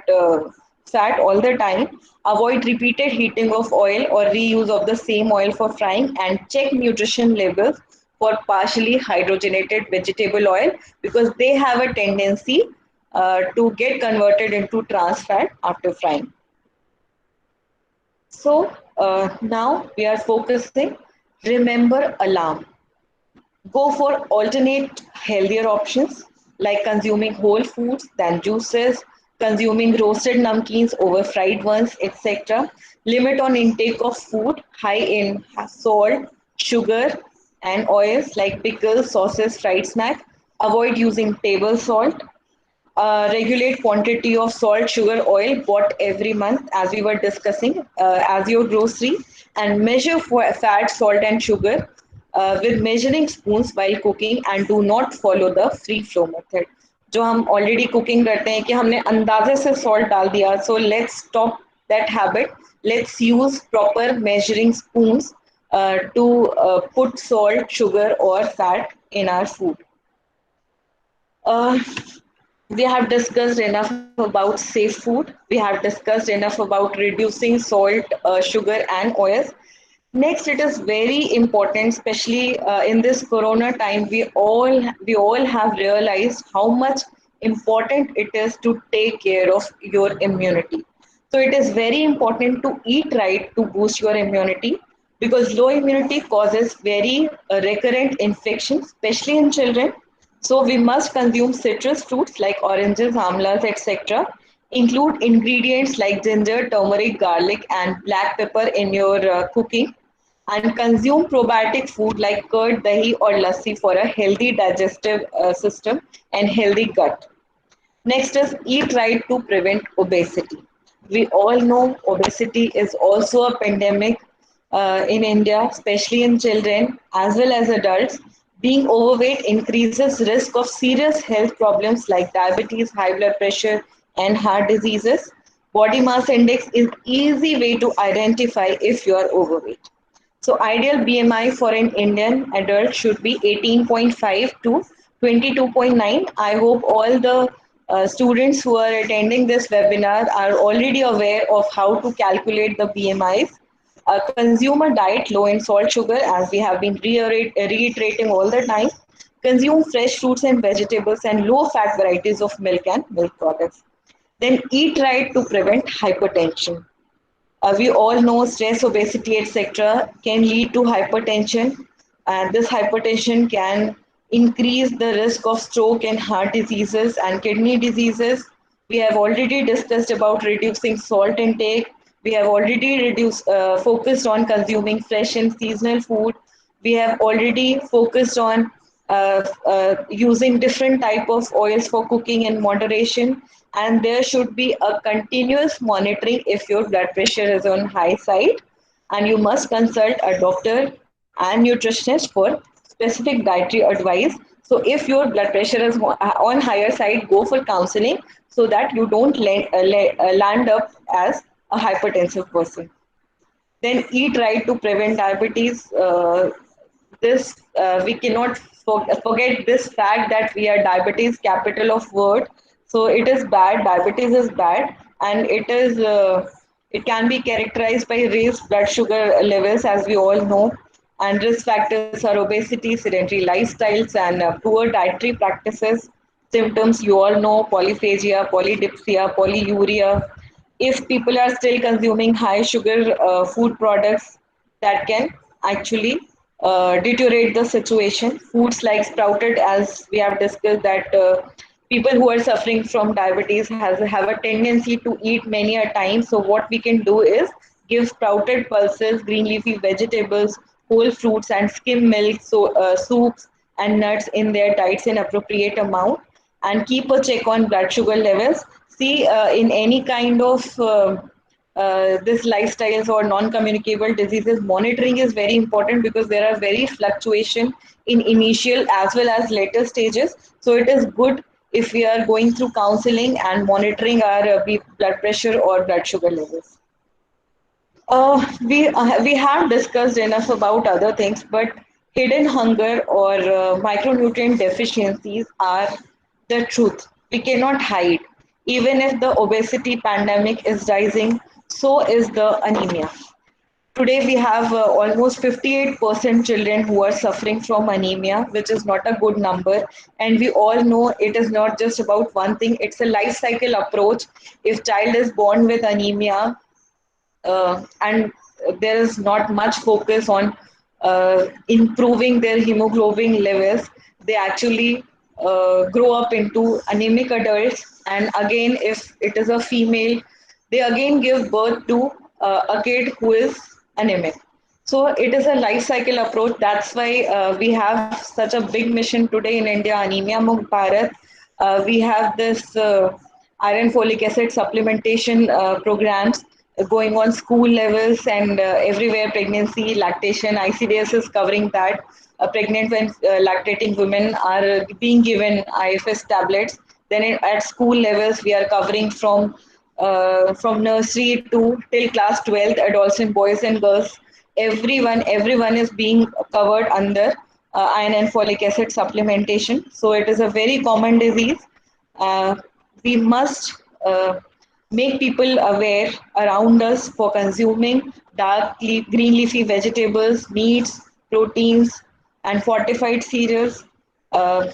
fat all the time. Avoid repeated heating of oil or reuse of the same oil for frying, and check nutrition labels for partially hydrogenated vegetable oil because they have a tendency to get converted into trans fat after frying. So now we are focusing. Remember alarm. Go for alternate healthier options like consuming whole foods than juices, consuming roasted namkeens over fried ones, etc. Limit on intake of food high in salt, sugar, and oils like pickles, sauces, fried snack. Avoid using table salt. Regulate quantity of salt, sugar, oil bought every month, as we were discussing, as your grocery, and measure for fat, salt, and sugar with measuring spoons while cooking, and do not follow the free flow method. जो हम already cooking करते हैं कि हमने अंदाजे से salt डाल दिया, so let's stop that habit. Let's use proper measuring spoons to put salt, sugar, or fat in our food. Uh, we have discussed enough about safe food. We have discussed enough about reducing salt, sugar, and oils. Next, it is very important, especially in this Corona time. We all have realized how much important it is to take care of your immunity. So it is very important to eat right to boost your immunity because low immunity causes very recurrent infections, especially in children. So we must consume citrus fruits like oranges, amlas, etc. Include ingredients like ginger, turmeric, garlic, and black pepper in your cooking, and consume probiotic food like curd, dahi, or lassi for a healthy digestive system and healthy gut. Next is eat right to prevent obesity. We all know obesity is also a pandemic in India, especially in children as well as adults. Being overweight increases risk of serious health problems like diabetes, high blood pressure, and heart diseases. Body mass index is easy way to identify if you are overweight. So ideal BMI for an Indian adult should be 18.5 to 22.9. I hope all the students who are attending this webinar are already aware of how to calculate the BMIs. Consume a diet low in salt, sugar, as we have been reiterating all the time. Consume fresh fruits and vegetables and low fat varieties of milk and milk products. Then eat right to prevent hypertension. We all know stress, obesity, etc., can lead to hypertension, and this hypertension can increase the risk of stroke and heart diseases and kidney diseases. We have already discussed about reducing salt intake. We have already focused on consuming fresh and seasonal food. We have already focused on using different type of oils for cooking in moderation, and there should be a continuous monitoring if your blood pressure is on high side, and you must consult a doctor and nutritionist for specific dietary advice. So if your blood pressure is on higher side, go for counseling so that you don't land up as a hypertensive person. Then eat right to prevent diabetes. This we cannot forget this fact that we are diabetes capital of world. So it is bad. Diabetes is bad, and it can be characterized by raised blood sugar levels, as we all know. And risk factors are obesity, sedentary lifestyles, and poor dietary practices. Symptoms you all know: polyphagia, polydipsia, polyuria. If people are still consuming high sugar food products, that can actually deteriorate the situation. Foods like sprouted, as we have discussed, that people who are suffering from diabetes have a tendency to eat many a time. So what we can do is give sprouted pulses, green leafy vegetables, whole fruits, and skim milk, so soups and nuts in their diets in appropriate amount, and keep a check on blood sugar levels. See, in any kind of this lifestyles or non-communicable diseases, monitoring is very important because there are very fluctuation in initial as well as later stages. So it is good if we are going through counseling and monitoring our blood pressure or blood sugar levels. We have discussed enough about other things, but hidden hunger or micronutrient deficiencies are the truth. We cannot hide. Even if the obesity pandemic is rising, so is the anemia. Today we have almost 58% children who are suffering from anemia, which is not a good number. And we all know it is not just about one thing; it's a life cycle approach. If child is born with anemia, and there is not much focus on improving their hemoglobin levels, they actually grow up into anemic adults. And again, if it is a female, they again give birth to a kid who is anemic. So it is a life cycle approach. That's why we have such a big mission today in India, Anemia Mukt Bharat. We have this iron folic acid supplementation programs going on school levels and everywhere. Pregnancy, lactation, ICDS is covering that. Pregnant and lactating women are being given IFS tablets. Then at school levels, we are covering from nursery to till class 12th, adolescent boys and girls. Everyone is being covered under iron and folic acid supplementation. So it is a very common disease. We must make people aware around us for consuming green leafy vegetables, meats, proteins, and fortified cereals. Uh,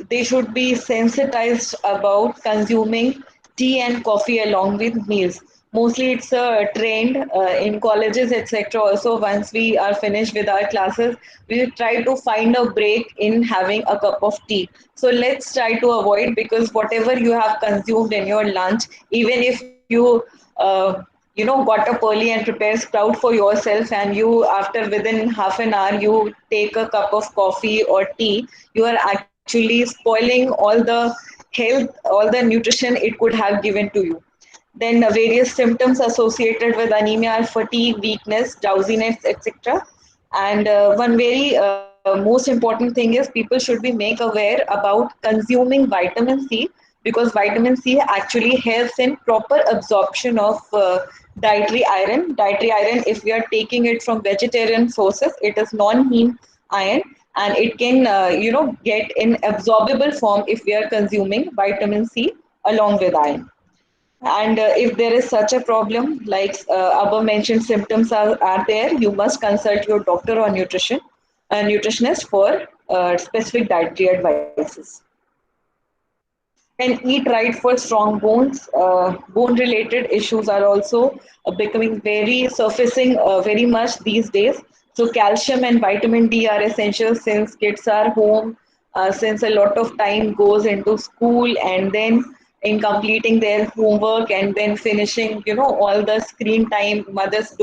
they should be sensitized about consuming tea and coffee along with meals. Mostly it's a trend in colleges, etc. Also, once we are finished with our classes, we try to find a break in having a cup of tea. So let's try to avoid, because whatever you have consumed in your lunch, even if you got up early and prepare sprout for yourself, and you after within half an hour you take a cup of coffee or tea, you are actually spoiling all the health, all the nutrition it could have given to you. Then various symptoms associated with anemia are fatigue, weakness, drowsiness, etc. And one very most important thing is people should be made aware about consuming vitamin C, because vitamin C actually helps in proper absorption of dietary iron. Dietary iron, if we are taking it from vegetarian sources, it is non-heme iron, and it can get in absorbable form if we are consuming vitamin C along with iron. And if there is such a problem, like above mentioned symptoms are there, you must consult your doctor or nutritionist for specific dietary advices. And eat right for strong bones. Bone related issues are also becoming very surfacing very much these days. So calcium and vitamin D are essential since kids are home, since a lot of time goes into school, and then in completing their homework and then finishing, all the screen time. Mothers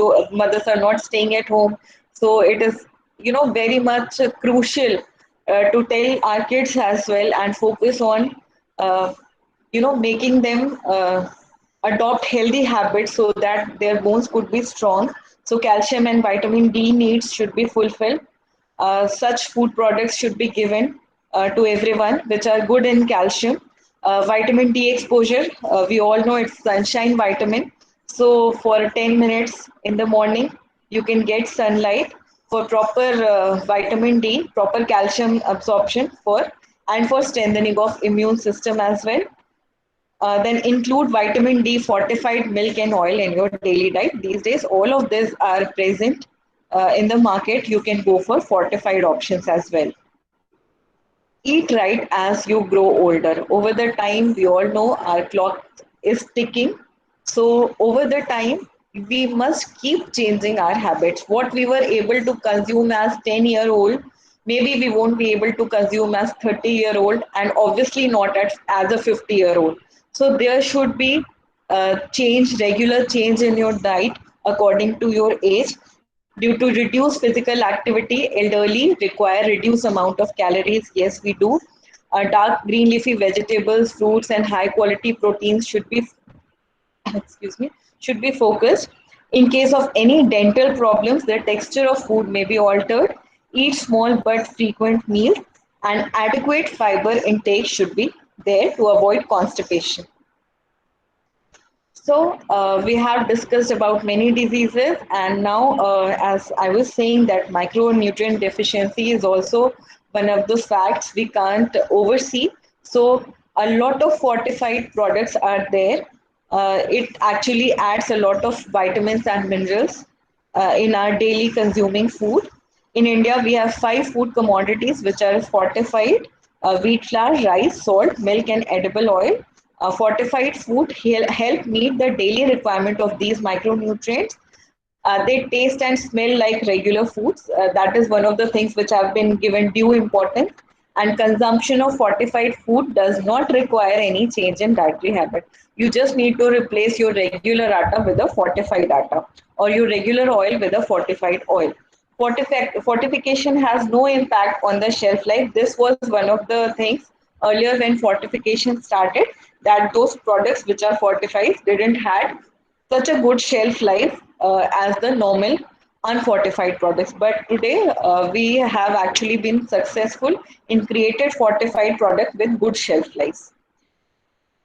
are not staying at home, so it is very much crucial to tell our kids as well and focus on uh, making them adopt healthy habits so that their bones could be strong. So calcium and vitamin D needs should be fulfilled. Such food products should be given to everyone, which are good in calcium. Vitamin D exposure, we all know it's sunshine vitamin. So for 10 minutes in the morning, you can get sunlight for proper vitamin D, proper calcium absorption and for strengthening of immune system as well. Then include vitamin D fortified milk and oil in your daily diet. These days, all of these are present in the market. You can go for fortified options as well. Eat right as you grow older. Over the time, we all know our clock is ticking. So over the time, we must keep changing our habits. What we were able to consume as 10-year-old, maybe we won't be able to consume as 30-year-old, and obviously not as a 50-year-old. So there should be regular change in your diet according to your age. Due to reduced physical activity, elderly require reduced amount of calories. Yes, we do. Dark green leafy vegetables, fruits, and high quality proteins should be excuse me should be focused. In case of any dental problems, the texture of food may be altered. Eat small but frequent meals, and adequate fiber intake should be there to avoid constipation. So we have discussed about many diseases, and now, as I was saying, that micronutrient deficiency is also one of the facts we can't oversee. So a lot of fortified products are there. It actually adds a lot of vitamins and minerals in our daily consuming food. In India, we have 5 food commodities which are fortified: wheat flour, rice, salt, milk, and edible oil. Fortified food help meet the daily requirement of these micronutrients. They taste and smell like regular foods. That is one of the things which have been given due importance. And consumption of fortified food does not require any change in dietary habit. You just need to replace your regular atta with a fortified atta, or your regular oil with a fortified oil. Fortification has no impact on the shelf life. This was one of the things earlier when fortification started, that those products which are fortified didn't had such a good shelf life as the normal unfortified products. But today we have actually been successful in created fortified product with good shelf life.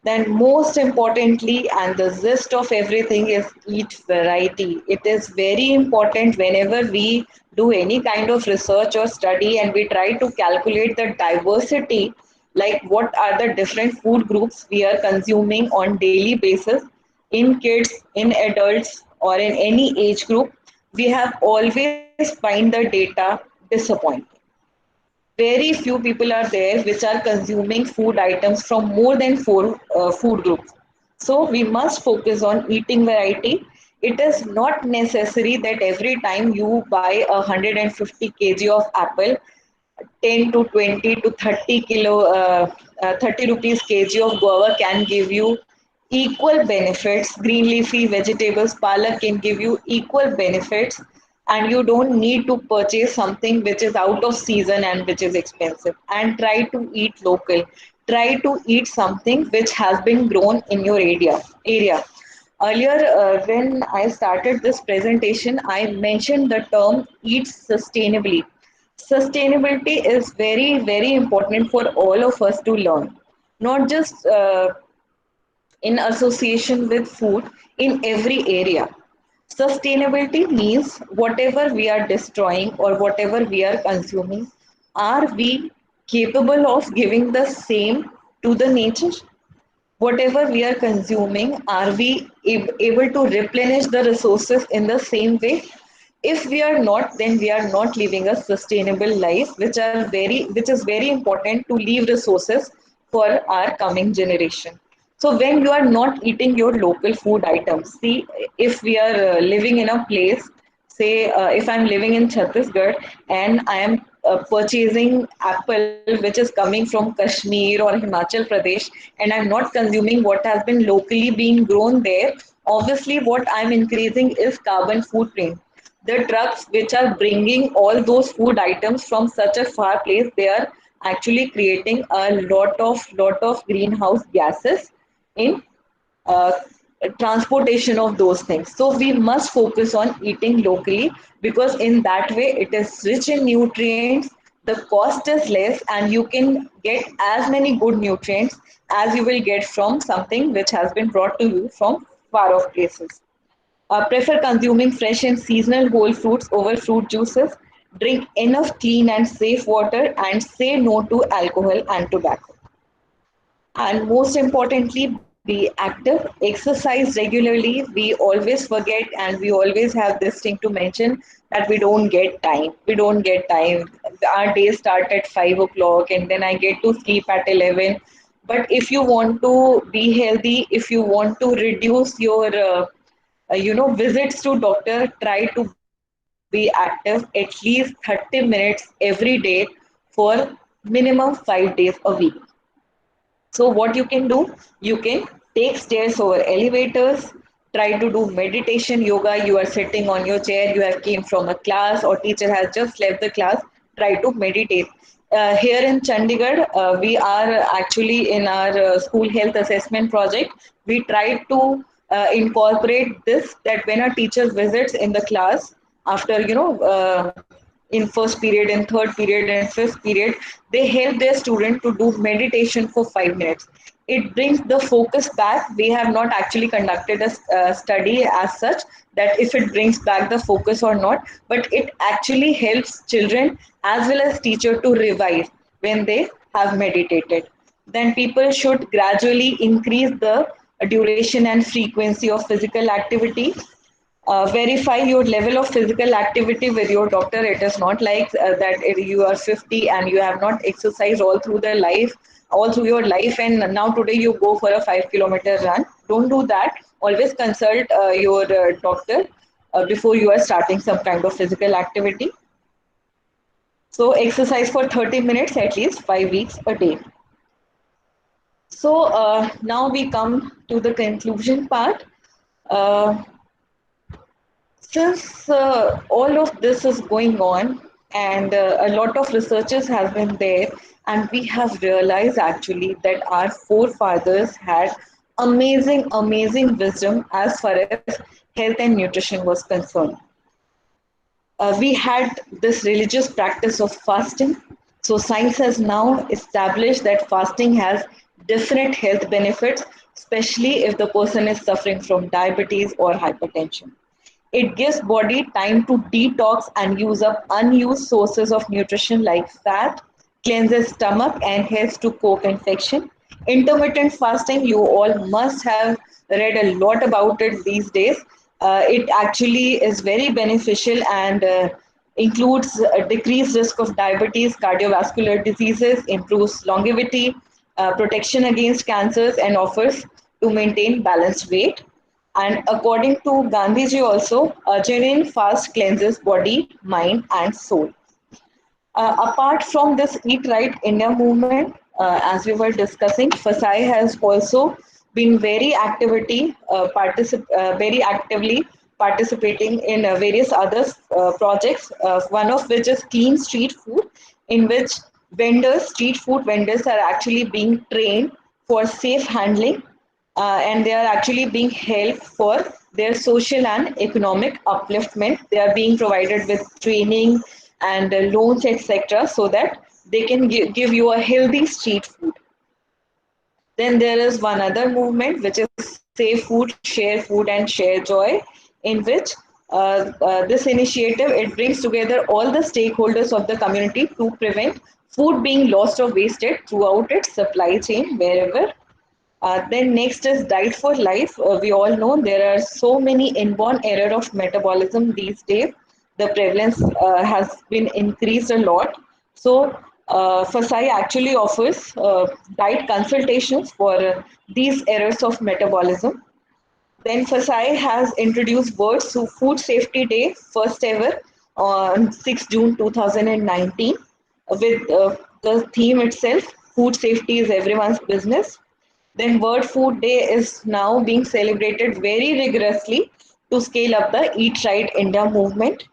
Then most importantly, and the gist of everything, is eat variety. It is very important whenever we do any kind of research or study and we try to calculate the diversity, like what are the different food groups we are consuming on daily basis in kids, in adults, or in any age group, we have always find the data disappointing. Very few people are there which are consuming food items from more than 4 food groups. So we must focus on eating variety. It is not necessary that every time you buy 150 kg of apple, 10 to 20 to 30 30 rupees kg of guava can give you equal benefits. Green leafy vegetables, palak, can give you equal benefits, and you don't need to purchase something which is out of season and which is expensive. And try to eat local. try to eat something which has been grown in your area. Earlier, when I started this presentation, I mentioned the term eat sustainably. Sustainability is very, very important for all of us to learn, not just in association with food in every area. Sustainability means whatever we are destroying or whatever we are consuming, are we capable of giving the same to the nature? Whatever we are consuming, are we able to replenish the resources in the same way? If we are not, then we are not living a sustainable life, which is very important to leave resources for our coming generation. So when you are not eating your local food items, see, if we are living in a place, say if I'm living in Chhattisgarh and I am purchasing apple which is coming from Kashmir or Himachal Pradesh, and I'm not consuming what has been locally being grown there, obviously what I'm increasing is carbon footprint. The trucks which are bringing all those food items from such a far place, they are actually creating a lot of greenhouse gases in uh, transportation of those things. So we must focus on eating locally, because in that way it is rich in nutrients, the cost is less, and you can get as many good nutrients as you will get from something which has been brought to you from far off places. Prefer consuming fresh and seasonal whole fruits over fruit juices. Drink enough clean and safe water, and say no to alcohol and tobacco. And most importantly, be active, exercise regularly. We always forget, and we always have this thing to mention, that we don't get time. Our day start at 5 o'clock and then I get to sleep at 11. But if you want to be healthy, if you want to reduce your visits to doctor, try to be active at least 30 minutes every day for minimum 5 days a week. So what you can do, you can take stairs over elevators, try to do meditation, yoga. You are sitting on your chair, you have came from a class or teacher has just left the class, try to meditate. Here in Chandigarh, we are actually in our school health assessment project. We try to incorporate this, that when a teacher visits in the class, after in first period, in third period, and fifth period, they help their student to do meditation for 5 minutes. It brings the focus back. We have not actually conducted a study as such that if it brings back the focus or not, but it actually helps children as well as teacher to revise when they have meditated. Then people should gradually increase the duration and frequency of physical activity. Verify your level of physical activity with your doctor. It is not like that you are 50 and you have not exercised all through your life, and now today you go for a 5 kilometer run. Don't do that. Always consult your doctor before you are starting some kind of physical activity. So exercise for 30 minutes at least 5 weeks a day. So now we come to the conclusion part. Uh, Since all of this is going on, and a lot of researches have been there, and we have realized actually that our forefathers had amazing wisdom as far as health and nutrition was concerned. We had this religious practice of fasting. So science has now established that fasting has definite health benefits, especially if the person is suffering from diabetes or hypertension. It gives body time to detox and use up unused sources of nutrition like fat, cleanses stomach and helps to cope infection. Intermittent fasting, you all must have read a lot about it these days. It actually is very beneficial and includes a decreased risk of diabetes, cardiovascular diseases, improves longevity, protection against cancers, and offers to maintain balanced weight. And according to Gandhiji also, a genuine fast cleanses body, mind, and soul. Apart from this Eat Right India movement, as we were discussing, FASAI has also been very actively participating in various other projects. One of which is Clean Street Food, in which vendors, street food vendors are actually being trained for safe handling, and they are actually being helped for their social and economic upliftment. They are being provided with training and loans, etc., so that they can give you a healthy street food. Then there is one other movement which is Save Food, Share Food, and Share Joy, in which this initiative, it brings together all the stakeholders of the community to prevent food being lost or wasted throughout its supply chain wherever. Then next is Diet for Life. We all know there are so many inborn error of metabolism these days. The prevalence has been increased a lot. So FASAI actually offers diet consultations for these errors of metabolism. Then FASAI has introduced World Food Safety Day, first ever, on 6 June 2019, with the theme itself, food safety is everyone's business. Then World Food Day is now being celebrated very rigorously to scale up the Eat Right India movement.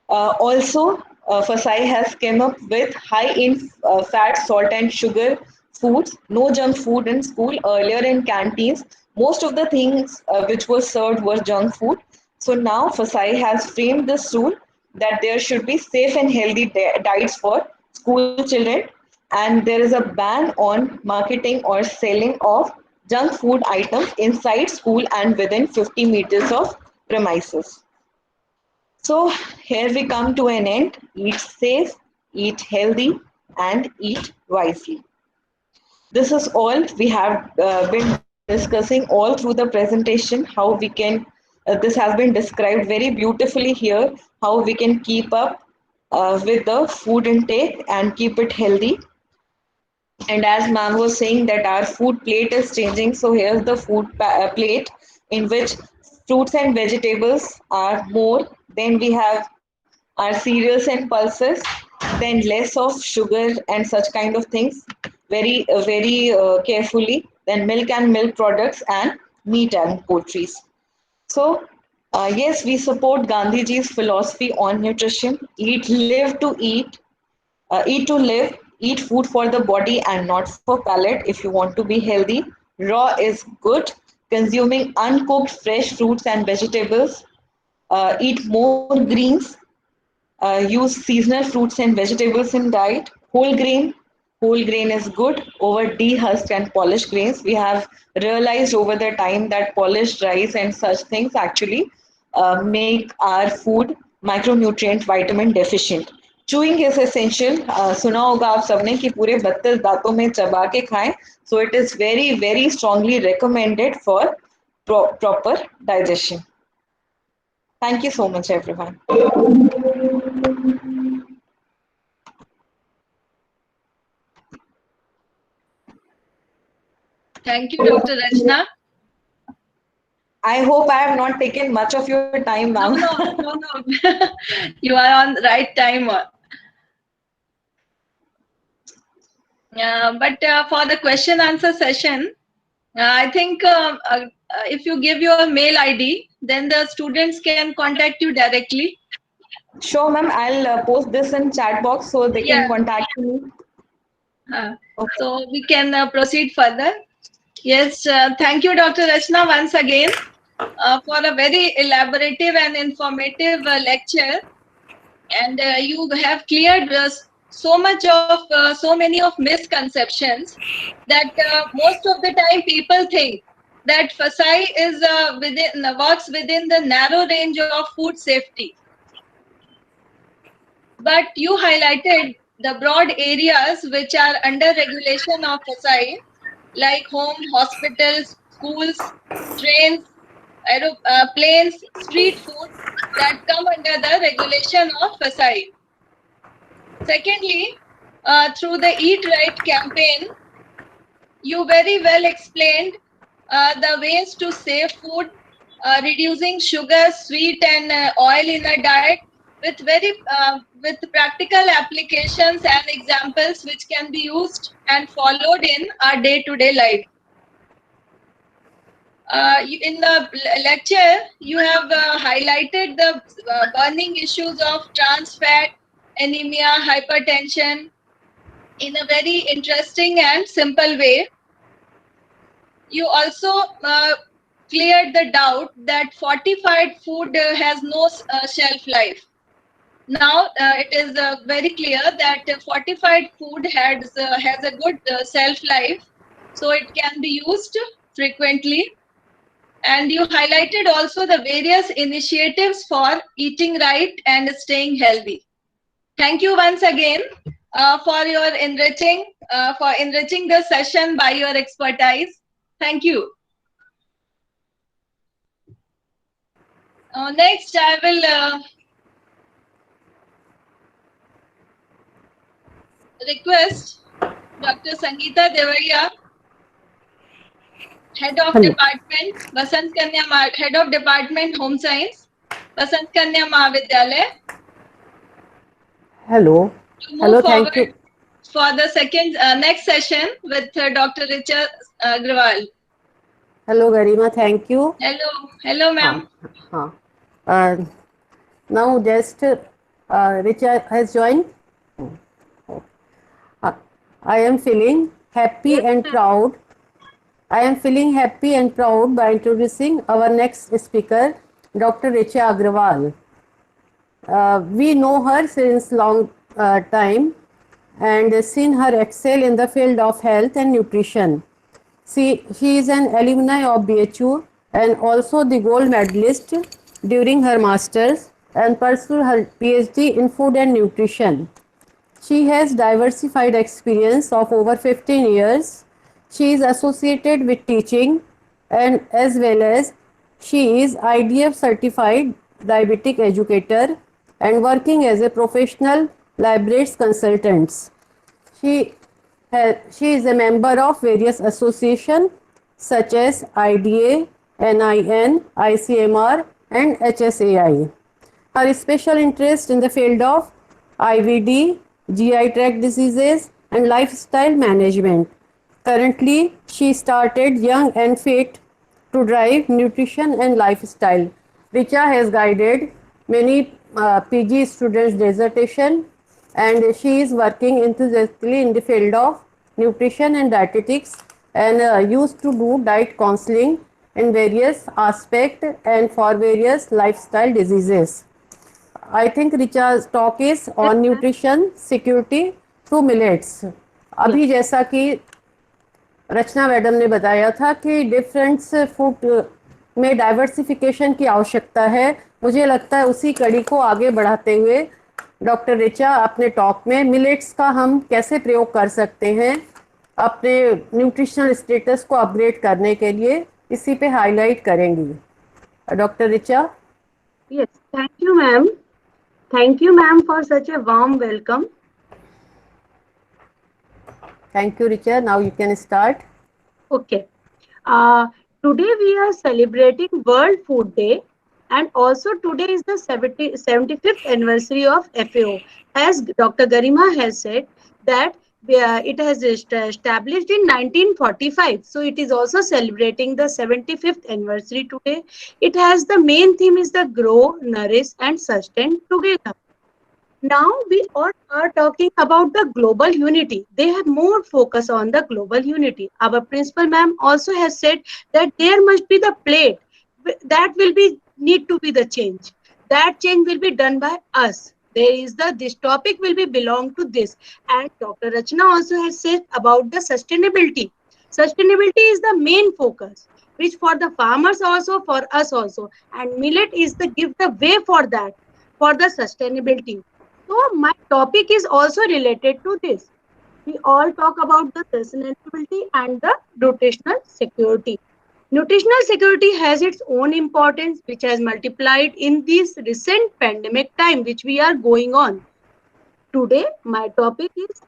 Also, FASAI has come up with high in fat, salt, and sugar foods, no junk food in school. Earlier in canteens, most of the things which were served were junk food. So now FASAI has framed this rule that there should be safe and healthy diets for school children, and there is a ban on marketing or selling of junk food items inside school and within 50 meters of premises. So here we come to an end. Eat safe, eat healthy, and eat wisely. This is all we have been discussing all through the presentation, how we can, this has been described very beautifully here, how we can keep up with the food intake and keep it healthy. And as ma'am was saying that our food plate is changing, so here's the food plate in which fruits and vegetables are more. Then we have our cereals and pulses. Then less of sugar and such kind of things. Very carefully. Then milk and milk products and meat and poultries. So yes, we support Gandhiji's philosophy on nutrition. Live to eat. Eat to live, eat food for the body and not for palate if you want to be healthy. Raw is good. Consuming uncooked fresh fruits and vegetables. Eat more greens. Use seasonal fruits and vegetables in diet. Whole grain is good over dehusked and polished grains. We have realized over the time that polished rice and such things actually make our food micronutrient vitamin deficient. Chewing is essential. सुना होगा आप सबने कि पूरे 32 दांतों में चबा के खाएं. So it is very strongly recommended for proper digestion. Thank you so much, everyone. Thank you, Dr. Rachna. I hope I have not taken much of your time, ma'am. No. You are on the right time. But for the question answer session, I think if you give your mail ID, then the students can contact you directly. Sure, ma'am. I'll post this in chat box so they can contact me. Okay. So we can proceed further. Yes, thank you, Dr. Rachna, once again for a very elaborative and informative lecture. And you have cleared so many of misconceptions that most of the time people think that FASAI is works within the narrow range of food safety. But you highlighted the broad areas which are under regulation of FASAI, like home, hospitals, schools, trains, planes, street food that come under the regulation of FASAI. Secondly, through the Eat Right campaign, you very well explained the ways to save food, reducing sugar, sweet, and oil in a diet with practical applications and examples which can be used and followed in our day-to-day life. In the lecture, you have highlighted the burning issues of trans fat, anemia, hypertension, in a very interesting and simple way. You also cleared the doubt that fortified food has no shelf life. Now it is very clear that fortified food has a good shelf life, so it can be used frequently. And you highlighted also the various initiatives for eating right and staying healthy. Thank you once again for enriching the session by your expertise. Thank you. Next, I will request Dr. Sangeeta Devariya, Head of Hello. Department, Head of Department Home Science, Vasant Kanya Mahavidyalaya, Hello. to move Hello, forward thank you. for the next session with Dr. Richa Agrawal. Hello, Garima, thank you. Hello, ma'am. हाँ. Now just Richa has joined. I am feeling happy and proud. I am feeling happy and proud by introducing our next speaker, Dr. Richa Agrawal. We know her since long time and seen her excel in the field of health and nutrition. She is an alumni of BHU and also the gold medalist during her masters and pursued her PhD in food and nutrition. She has diversified experience of over 15 years. She is associated with teaching and as well as she is IDF certified diabetic educator and working as a professional librarians consultant. She she is a member of various associations such as IDA, NIN, ICMR and HSAI. Her special interest in the field of IVD, GI tract diseases and lifestyle management. Currently, she started Young and Fit to drive nutrition and lifestyle. Richa has guided many PG students' dissertation and she is working enthusiastically in the field of nutrition and dietetics and used to do diet counseling in various aspects and for various lifestyle diseases. I think Richa's talk is on nutrition security through millets. अभी जैसा कि रचना madam ने बताया था कि different food में diversification की आवश्यकता है, मुझे लगता है उसी कड़ी को आगे बढ़ाते हुए डॉक्टर रिचा अपने टॉक में मिलेट्स का हम कैसे प्रयोग कर सकते हैं अपने न्यूट्रिशनल स्टेटस को अपग्रेड करने के लिए, इसी पे हाईलाइट करेंगी doctor Richa. Yes, thank you, ma'am. Thank you, ma'am, for such a warm welcome. Thank you, Richa. Now you can start. Okay. Today we are celebrating World Food Day, and also today is the 75th anniversary of FAO. As Dr. Garima has said, that it has established in 1945. So it is also celebrating the 75th anniversary today. It has the main theme is the grow, nourish, and sustain together. Now we all are talking about the global unity. They have more focus on the global unity. Our principal ma'am also has said that there must be the plate that will be need to be the change. That change will be done by us. There is this topic will be belong to this. And Dr. Rachna also has said about the sustainability. Sustainability is the main focus, which for the farmers also, for us also. And millet is the give the way for that, for the sustainability. So my topic is also related to this. We all talk about the sustainability and the nutritional security. Nutritional security has its own importance, which has multiplied in this recent pandemic time, which we are going on. Today, my topic is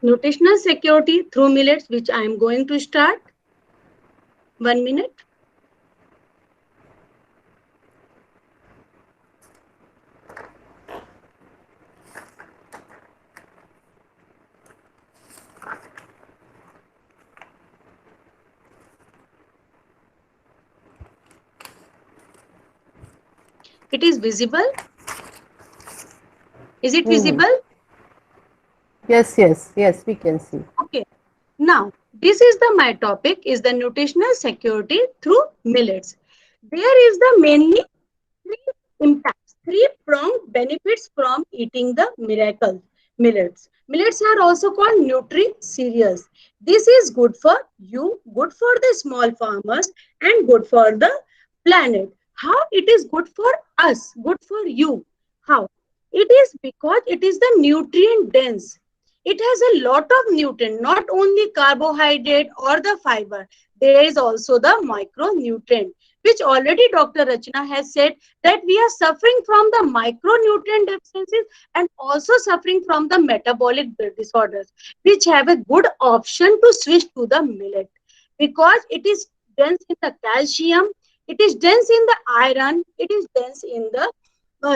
nutritional security through millets, which I am going to start. 1 minute. It is visible? Is it visible? Yes, we can see. Okay. Now, this is my topic is the nutritional security through millets. There is the mainly three impacts, three pronged benefits from eating the miracle millets. Millets are also called nutri cereals. This is good for you, good for the small farmers, and good for the planet. How it is good for us, good for you? How? It is because it is the nutrient dense. It has a lot of nutrient, not only carbohydrate or the fiber. There is also the micronutrient, which already Dr. Rachna has said that we are suffering from the micronutrient deficiencies and also suffering from the metabolic disorders, which have a good option to switch to the millet because it is dense in the calcium, it is dense in the iron, it is dense in the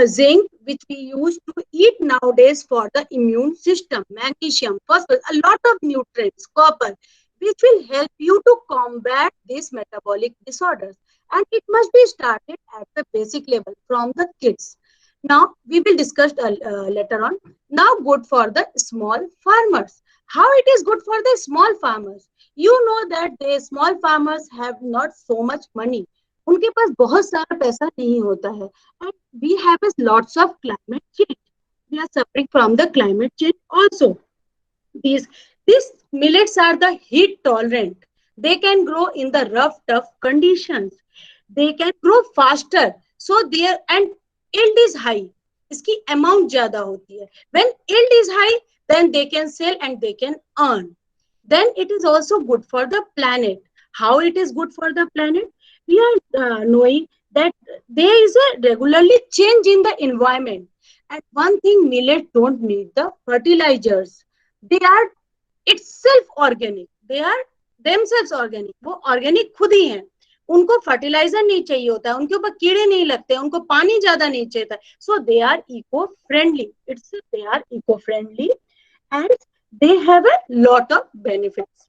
zinc, which we use to eat nowadays for the immune system, magnesium, phosphorus, a lot of nutrients, copper, which will help you to combat these metabolic disorders. And it must be started at the basic level from the kids. Now, we will discuss later on. Now, good for the small farmers. How it is good for the small farmers? You know that the small farmers have not so much money. उनके पास बहुत सारा पैसा नहीं होता है. And we have lots of climate change. We are suffering from the climate change also. These millets are the heat tolerant. They can grow in the rough, tough conditions. They can grow faster. So their and yield is high. इसकी amount ज़्यादा होती है. When yield is high, then they can sell and they can earn. Then it is also good for the planet. How it is good for the planet? We are knowing that there is a regularly change in the environment. And one thing, millets don't need the fertilizers. They are itself organic. They are themselves organic. वो organic खुद ही हैं. उनको fertilizer नहीं चाहिए होता है, उनके ऊपर कीड़े नहीं लगते, उनको पानी ज्यादा नहीं चाहिए. So they are eco-friendly. They are eco-friendly and they have a lot of benefits.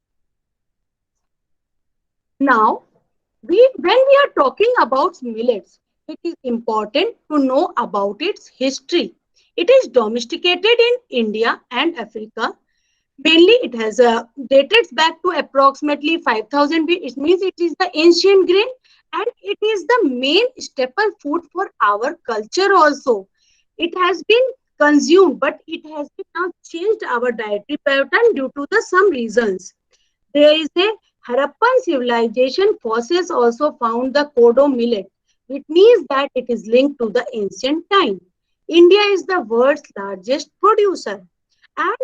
Now, when we are talking about millets, it is important to know about its history. It is domesticated in India and Africa. Mainly, it has dated back to approximately 5000 BC. It means it is the ancient grain and it is the main staple food for our culture also. It has been consumed, but it has been now changed our dietary pattern due to some reasons. There is a Harappan civilization fossils also found the kodo millet, which means that it is linked to the ancient time. India is the world's largest producer. And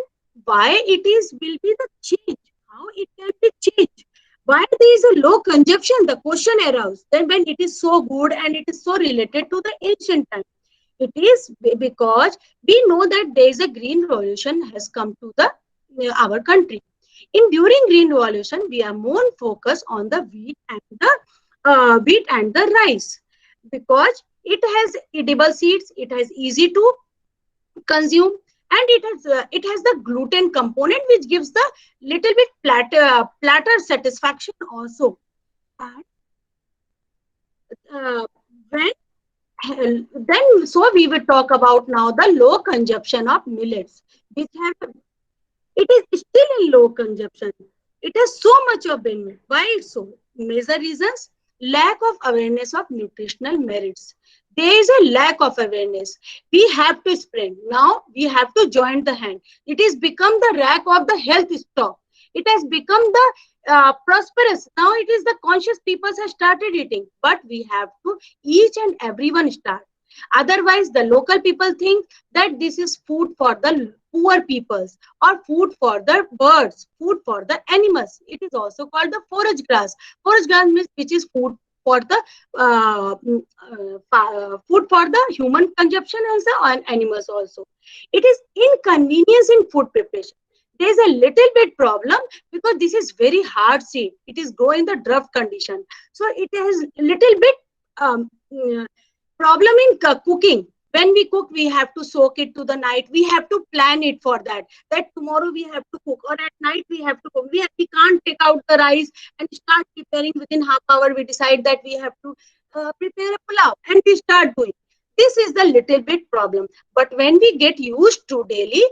why it is will be the change? How it can be changed? Why there is a low consumption? The question arises. Then when it is so good and it is so related to the ancient time. It is because we know that there is a green revolution has come to the our country. During Green Revolution, we are more focused on the wheat and the rice because it has edible seeds, it has easy to consume, and it has the gluten component which gives the little bit platter satisfaction also. And then so we will talk about now the low consumption of millets, which have it is still in low consumption. It has so much of benefit. Why it's so? Major reasons: lack of awareness of nutritional merits. There is a lack of awareness. We have to spread. Now we have to join the hand. It has become the rack of the health stock. It has become the prosperous. Now it is the conscious people have started eating. But we have to each and everyone start. Otherwise, the local people think that this is food for the poor peoples or food for the birds, food for the animals. It is also called the forage grass. Forage grass means which is food for the human consumption also and animals also. It is inconvenience in food preparation. There is a little bit problem because this is very hard seed. It is grow in the drought condition. So it has little bit problem in cooking. When we cook, we have to soak it to the night. We have to plan it for that. That tomorrow we have to cook, or at night we have to cook. We can't take out the rice and start preparing within half hour. We decide that we have to prepare a pulao and we start doing. This is the little bit problem. But when we get used to daily,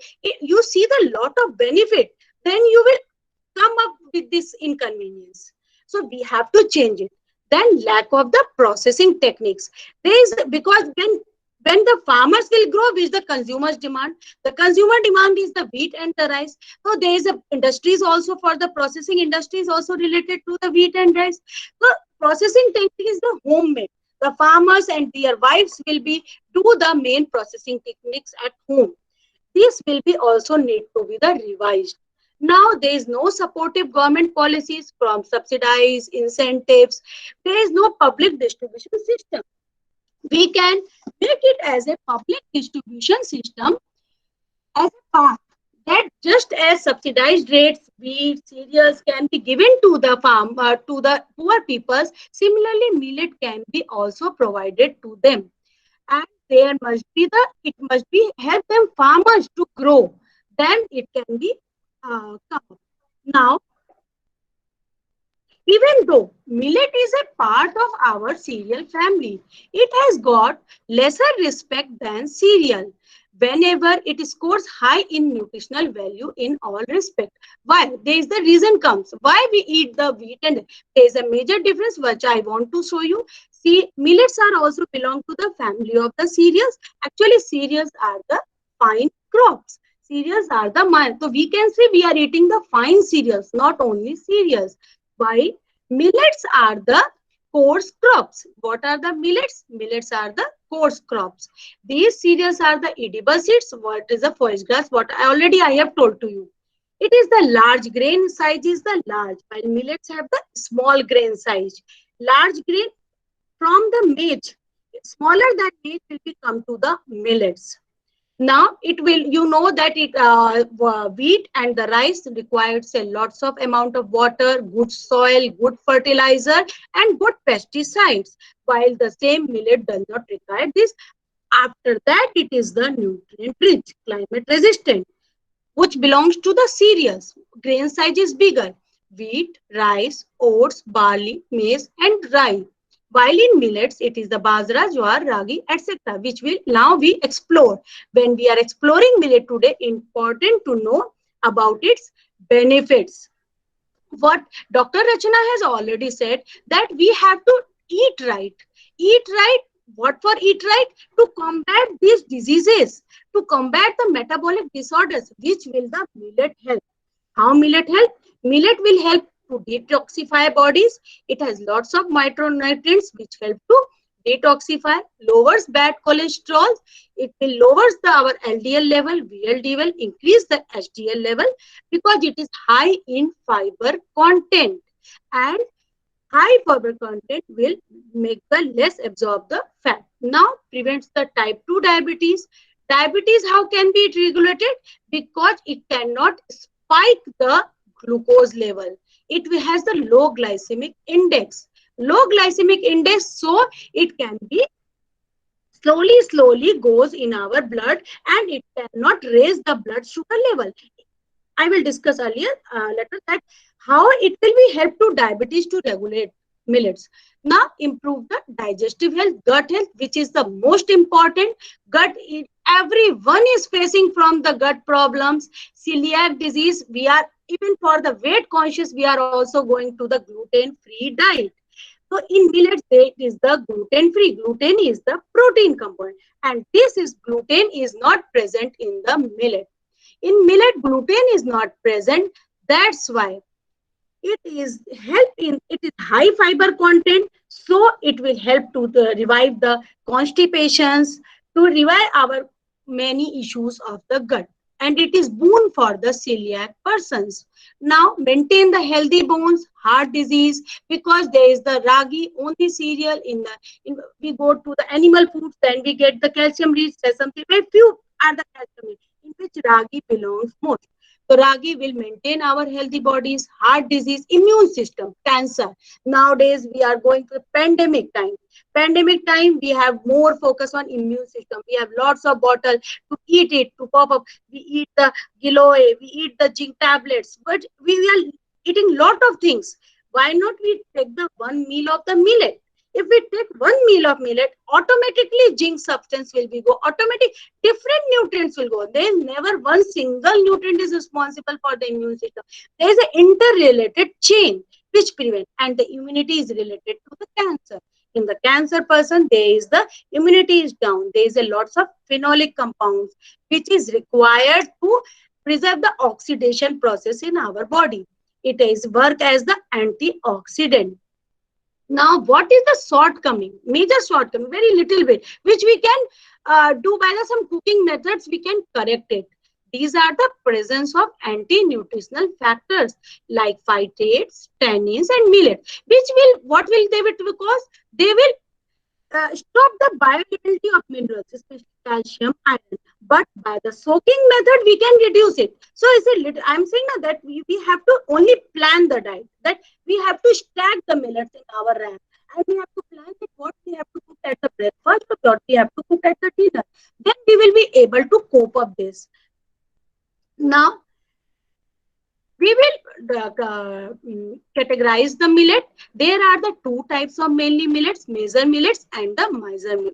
you see the lot of benefit. Then you will come up with this inconvenience. So we have to change it. Then lack of the processing techniques. There is, because when the farmers will grow, which the consumers demand. The consumer demand is the wheat and the rice. So there is a industries also, for the processing industry is also related to the wheat and rice. So processing technique is the homemade. The farmers and their wives will be do the main processing techniques at home. This will be also need to be the revised. Now there is no supportive government policies from subsidies, incentives. There is no public distribution system. We can make it as a public distribution system as a path, that just as subsidized rates, wheat, cereals can be given to the to the poor peoples, similarly millet can be also provided to them. And there must be it must be help them farmers to grow, then it can be come up. Now, even though millet is a part of our cereal family, it has got lesser respect than cereal whenever it scores high in nutritional value in all respect. Why? There is the reason comes. Why we eat the wheat, and there is a major difference which I want to show you. See, millets are also belong to the family of the cereals. Actually, cereals are the fine crops. Cereals are the mild. So we can say we are eating the fine cereals, not only cereals. Why? Millets are the coarse crops. What are the millets? Millets are the coarse crops. These cereals are the edible seeds. What is the forage grass? What I have told to you. It is the large grain size is the large, while millets have the small grain size. Large grain from the maize, smaller than maize will become to the millets. Now it will, you know that wheat and the rice requires a lots of amount of water, good soil, good fertilizer, and good pesticides. While the same millet does not require this. After that, it is the nutrient rich, climate resistant, which belongs to the cereals. Grain size is bigger. Wheat, rice, oats, barley, maize, and rye. While in millets, it is the bajra, jowar, ragi, etc., which will now we explore. When we are exploring millet today, important to know about its benefits. What Dr. Rachana has already said, that we have to eat right. Eat right. What for eat right? To combat these diseases, to combat the metabolic disorders, which will the millet help. How millet help? Millet will help to detoxify bodies. It has lots of micronutrients which help to detoxify, lowers bad cholesterol. It will lowers our LDL level, VLDL will increase the HDL level, because it is high in fiber content, and high fiber content will make the less absorb the fat. Now prevents the type 2 diabetes. Diabetes, how can be it regulated? Because it cannot spike the glucose level. It has the low glycemic index. Low glycemic index, so it can be slowly goes in our blood, and it cannot raise the blood sugar level. I will discuss earlier later that how it will be help to diabetes to regulate millets. Now improve the digestive health, gut health, which is the most important. Gut, everyone is facing from the gut problems, celiac disease. We are, even for the weight conscious, we are also going to the gluten-free diet. So in millets, it is the gluten-free. Gluten is the protein component, and this is gluten is not present in the millet. In millet, gluten is not present. That's why it is high fiber content, so it will help to revive the constipations, to revive our many issues of the gut, and it is boon for the celiac persons. Now maintain the healthy bones, heart disease, because there is the ragi only cereal we go to the animal foods, then we get the calcium rich sesame. Very few are the calcium rich, in which ragi belongs most. So ragi will maintain our healthy bodies, heart disease, immune system, cancer. Nowadays, we are going through pandemic time. Pandemic time, we have more focus on immune system. We have lots of bottle to eat it, to pop up. We eat the giloy, we eat the zinc tablets, but we are eating lot of things. Why not we take the one meal of the millet? If we take one meal of millet, automatically zinc substance will be go. Automatic different nutrients will go. There is never one single nutrient is responsible for the immune system. There is an interrelated chain which prevent, and the immunity is related to the cancer. In the cancer person, there is the immunity is down. There is a lots of phenolic compounds which is required to preserve the oxidation process in our body. It is work as the antioxidant. Now, what is the shortcoming? Major shortcoming, very little bit, which we can do by some cooking methods, we can correct it. These are the presence of anti-nutritional factors like phytates, tannins, and millet, which will, what will they will cause? They will stop the bioavailability of minerals, especially calcium, iron. But by the soaking method, we can reduce it. So, is it little? I'm saying that we have to only plan the diet. That we have to stack the millets in our RAM, and we have to plan that what we have to cook at the breakfast, or what we have to cook at the dinner. Then we will be able to cope up this. Now, we will categorize the millet. There are the two types of mainly millets, major millets and the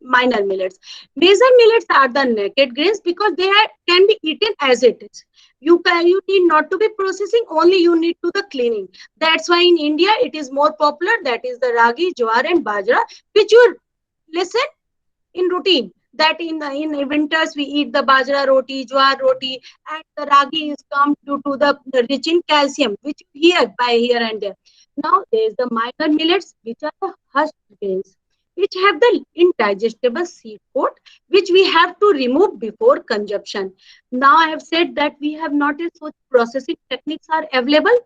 minor millets. Major millets are the naked grains because they can be eaten as it is. You need not to be processing, only you need to the cleaning. That's why in India it is more popular. That is the ragi, jowar and bajra, which you listen in routine. That in winters we eat the bajra roti, jowar roti, and the ragi is come due to the rich in calcium, which you hear by here and there. Now there is the minor millets, which are the husk grains, which have the indigestible seed coat, which we have to remove before consumption. Now I have said that we have not so processing techniques are available.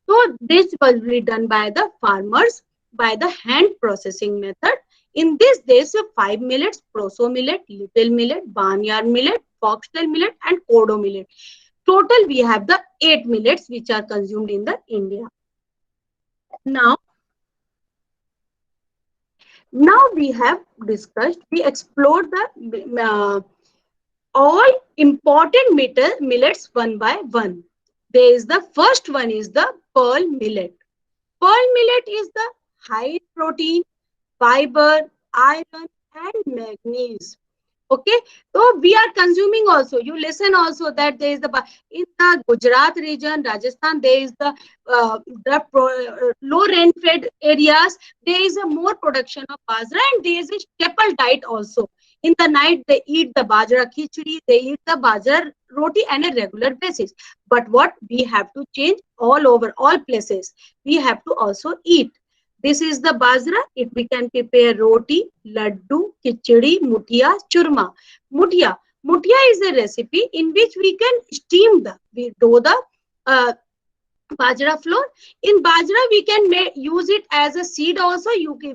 So this will be done by the farmers by the hand processing method. In this, there is 5 millets: proso millet, little millet, barnyard millet, foxtail millet, and kodo millet. Total, we have the 8 millets which are consumed in the India. Now we have discussed, we explored the all important millets one by one. There is the first one is the pearl millet. Pearl millet is the high protein, fiber, iron, and manganese. Okay, so we are consuming also. You listen also that there is in the Gujarat region, Rajasthan, there is the low rain-fed areas. There is a more production of bajra, and there is a staple diet also. In the night, they eat the bajra khichdi, they eat the bajra roti on a regular basis. But what we have to change all over, all places, we have to also eat. This is the bajra. We can prepare roti, laddu, khichdi, mutia, churma. Mutia is a recipe in which we can steam we do the bajra flour. In bajra, we can use it as a seed also.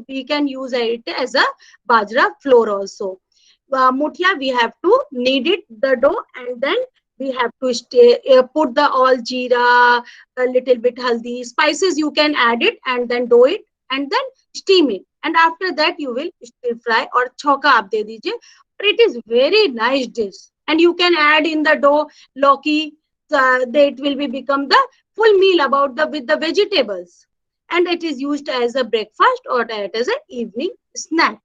We can use it as a bajra flour also. Mutia, we have to knead it, the dough, and then we have to put the all jeera, a little bit haldi, spices you can add it, and then do it, and then steam it. And after that, you will stir fry or choka aap de dijiye. It is very nice dish. And you can add in the dough lauki. That will become the full meal with the vegetables. And it is used as a breakfast or as an evening snack.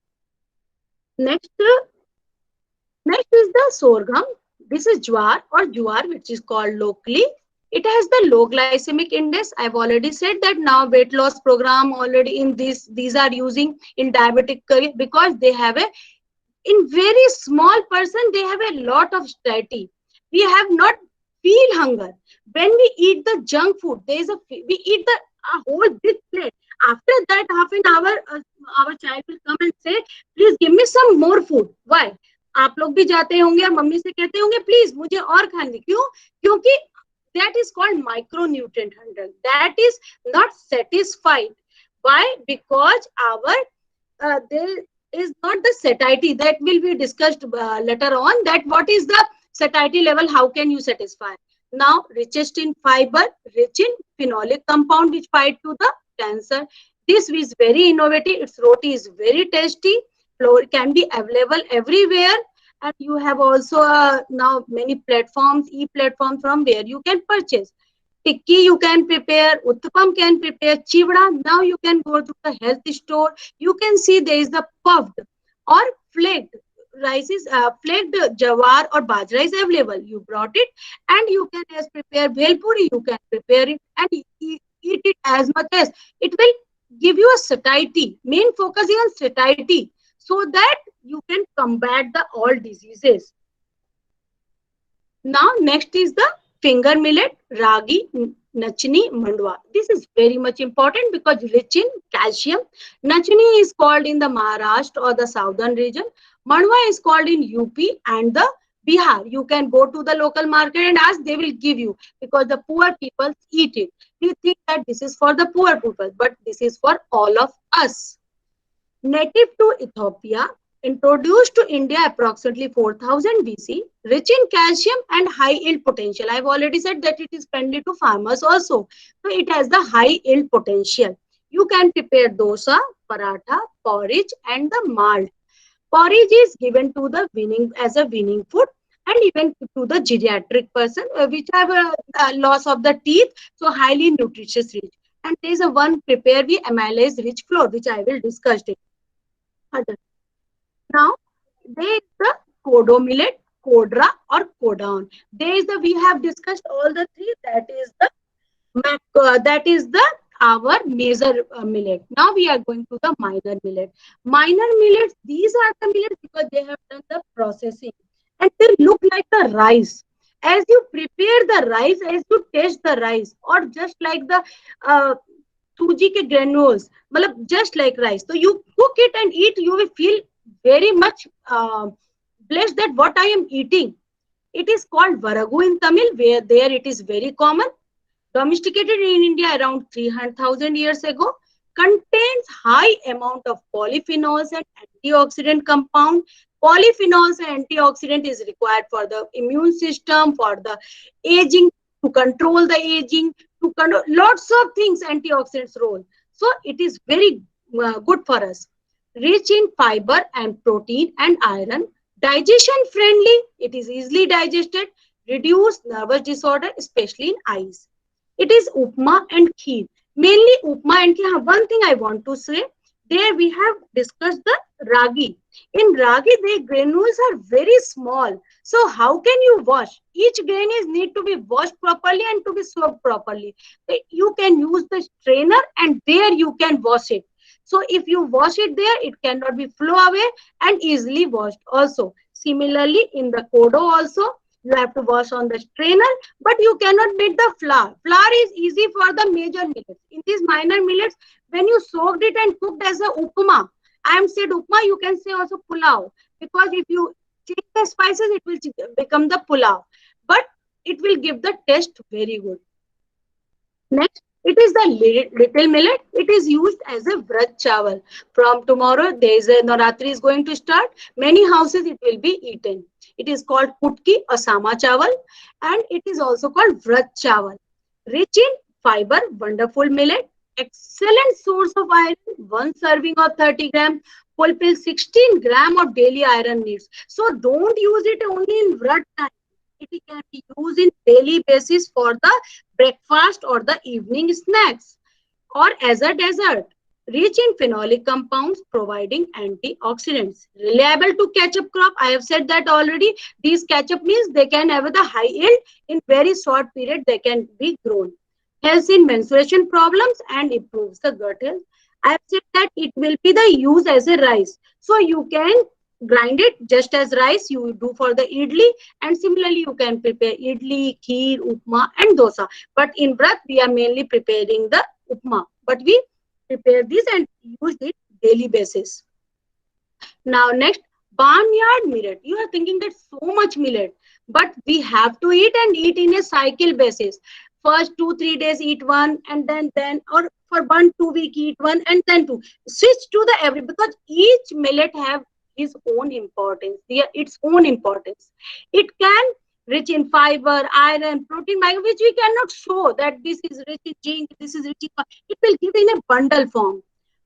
Next is the sorghum. This is jowar or jowar, which is called locally. It has the low glycemic index. I've already said that now weight loss program already in these are using in diabetic because they have in very small person, they have a lot of satiety. We have not feel hunger. When we eat the junk food, we eat a whole big plate. After that, half an hour, our child will come and say, please give me some more food. Why? आप लोग भी जाते होंगे और mummy से कहते होंगे please मुझे और खाने. क्यों? क्योंकि that is called micronutrient hunger. That is not satisfied. Why? Because there is not the satiety. That will be discussed later on. That what is the satiety level? How can you satisfy? Now, richest in fiber, rich in phenolic compound which fight to the cancer. This is very innovative. Its roti is very tasty. Flour can be available everywhere. And you have also now many platforms, e-platforms from where you can purchase. tikki you can prepare, uttapam can prepare, chivda. Now you can go to the health store. You can see there is the puffed or flaked rice is flaked jawar or bajra is available. You brought it and you can as prepare bhel puri. You can prepare it and eat it as much as it will give you a satiety. Main focus is on satiety so that you can combat the all diseases. Now next is the finger millet, ragi, nachni, mandwa. This is very much important because rich in calcium. Nachni is called in the Maharashtra or the southern region. Mandwa is called in UP and the Bihar. You can go to the local market and ask, they will give you because the poor people eat it. You think that this is for the poor people, but this is for all of us. Native to Ethiopia, introduced to India approximately 4000 BC, rich in calcium and high yield potential. I've already said that it is friendly to farmers also. So it has the high yield potential. You can prepare dosa, paratha, porridge and the malt. Porridge is given to the winning as a winning food and even to the geriatric person which have a loss of the teeth, so highly nutritious rich. And there is a one prepare the amylase rich flour which I will discuss it. Now, there is the kodo millet, kodra or kodan. There is the we have discussed all the three. That is the our major millet. Now we are going to the minor millet. Minor millets. These are the millets because they have done the processing and they look like the rice. As you prepare the rice, as you taste the rice, or just like the सूजी के granules, मतलब just like rice. So you cook it and eat, you will feel very much blessed that what I am eating. It is called varagu in Tamil, where there it is very common. Domesticated in India around 300,000 years ago. Contains high amount of polyphenols and antioxidant compound. Polyphenols and antioxidant is required for the immune system, for the aging, to control the aging, to control lots of things antioxidants role. So it is very good for us. Rich in fiber and protein and iron. Digestion friendly. It is easily digested. Reduce nervous disorder, especially in eyes. It is upma and kheer. Mainly upma and kheer. One thing I want to say, there we have discussed the ragi. In ragi, the granules are very small. So how can you wash? Each grain is need to be washed properly and to be soaked properly. You can use the strainer and there you can wash it. So if you wash it there, it cannot be flow away and easily washed also. Similarly, in the kodo also, you have to wash on the strainer, but you cannot make the flour. Flour is easy for the major millets. In these minor millets, when you soaked it and cooked as a upma, I am said upma, you can say also pulao. Because if you change the spices, it will become the pulao. But it will give the taste very good. Next, it is the little millet. It is used as a vrat chawal. From tomorrow, there is a Navratri is going to start. Many houses it will be eaten. It is called putki or sama chawal, and it is also called vrat chawal. Rich in fiber, wonderful millet, excellent source of iron. One serving of 30 gram fulfill 16 gram of daily iron needs. So don't use it only in vrat time. It can be used in daily basis for the breakfast or the evening snacks or as a dessert. Rich in phenolic compounds providing antioxidants. Reliable to catch-up crop. I have said that already. These catch-up means they can have the high yield in very short period. They can be grown. Helps in menstruation problems and improves the gut health. I have said that it will be the use as a rice. So you can grind it just as rice you do for the idli, and similarly you can prepare idli, kheer, upma and dosa. But in vrat we are mainly preparing the upma, but we prepare this and use it daily basis. Now next, barnyard millet. You are thinking that so much millet, but we have to eat and eat in a cycle basis. First 2-3 days eat one, and then or for 1-2 week eat one, and then two. Switch to the every, because each millet have its own importance. Its own importance. It can rich in fiber, iron, protein, which we cannot show that this is rich in zinc, this is rich in. It will give in a bundle form.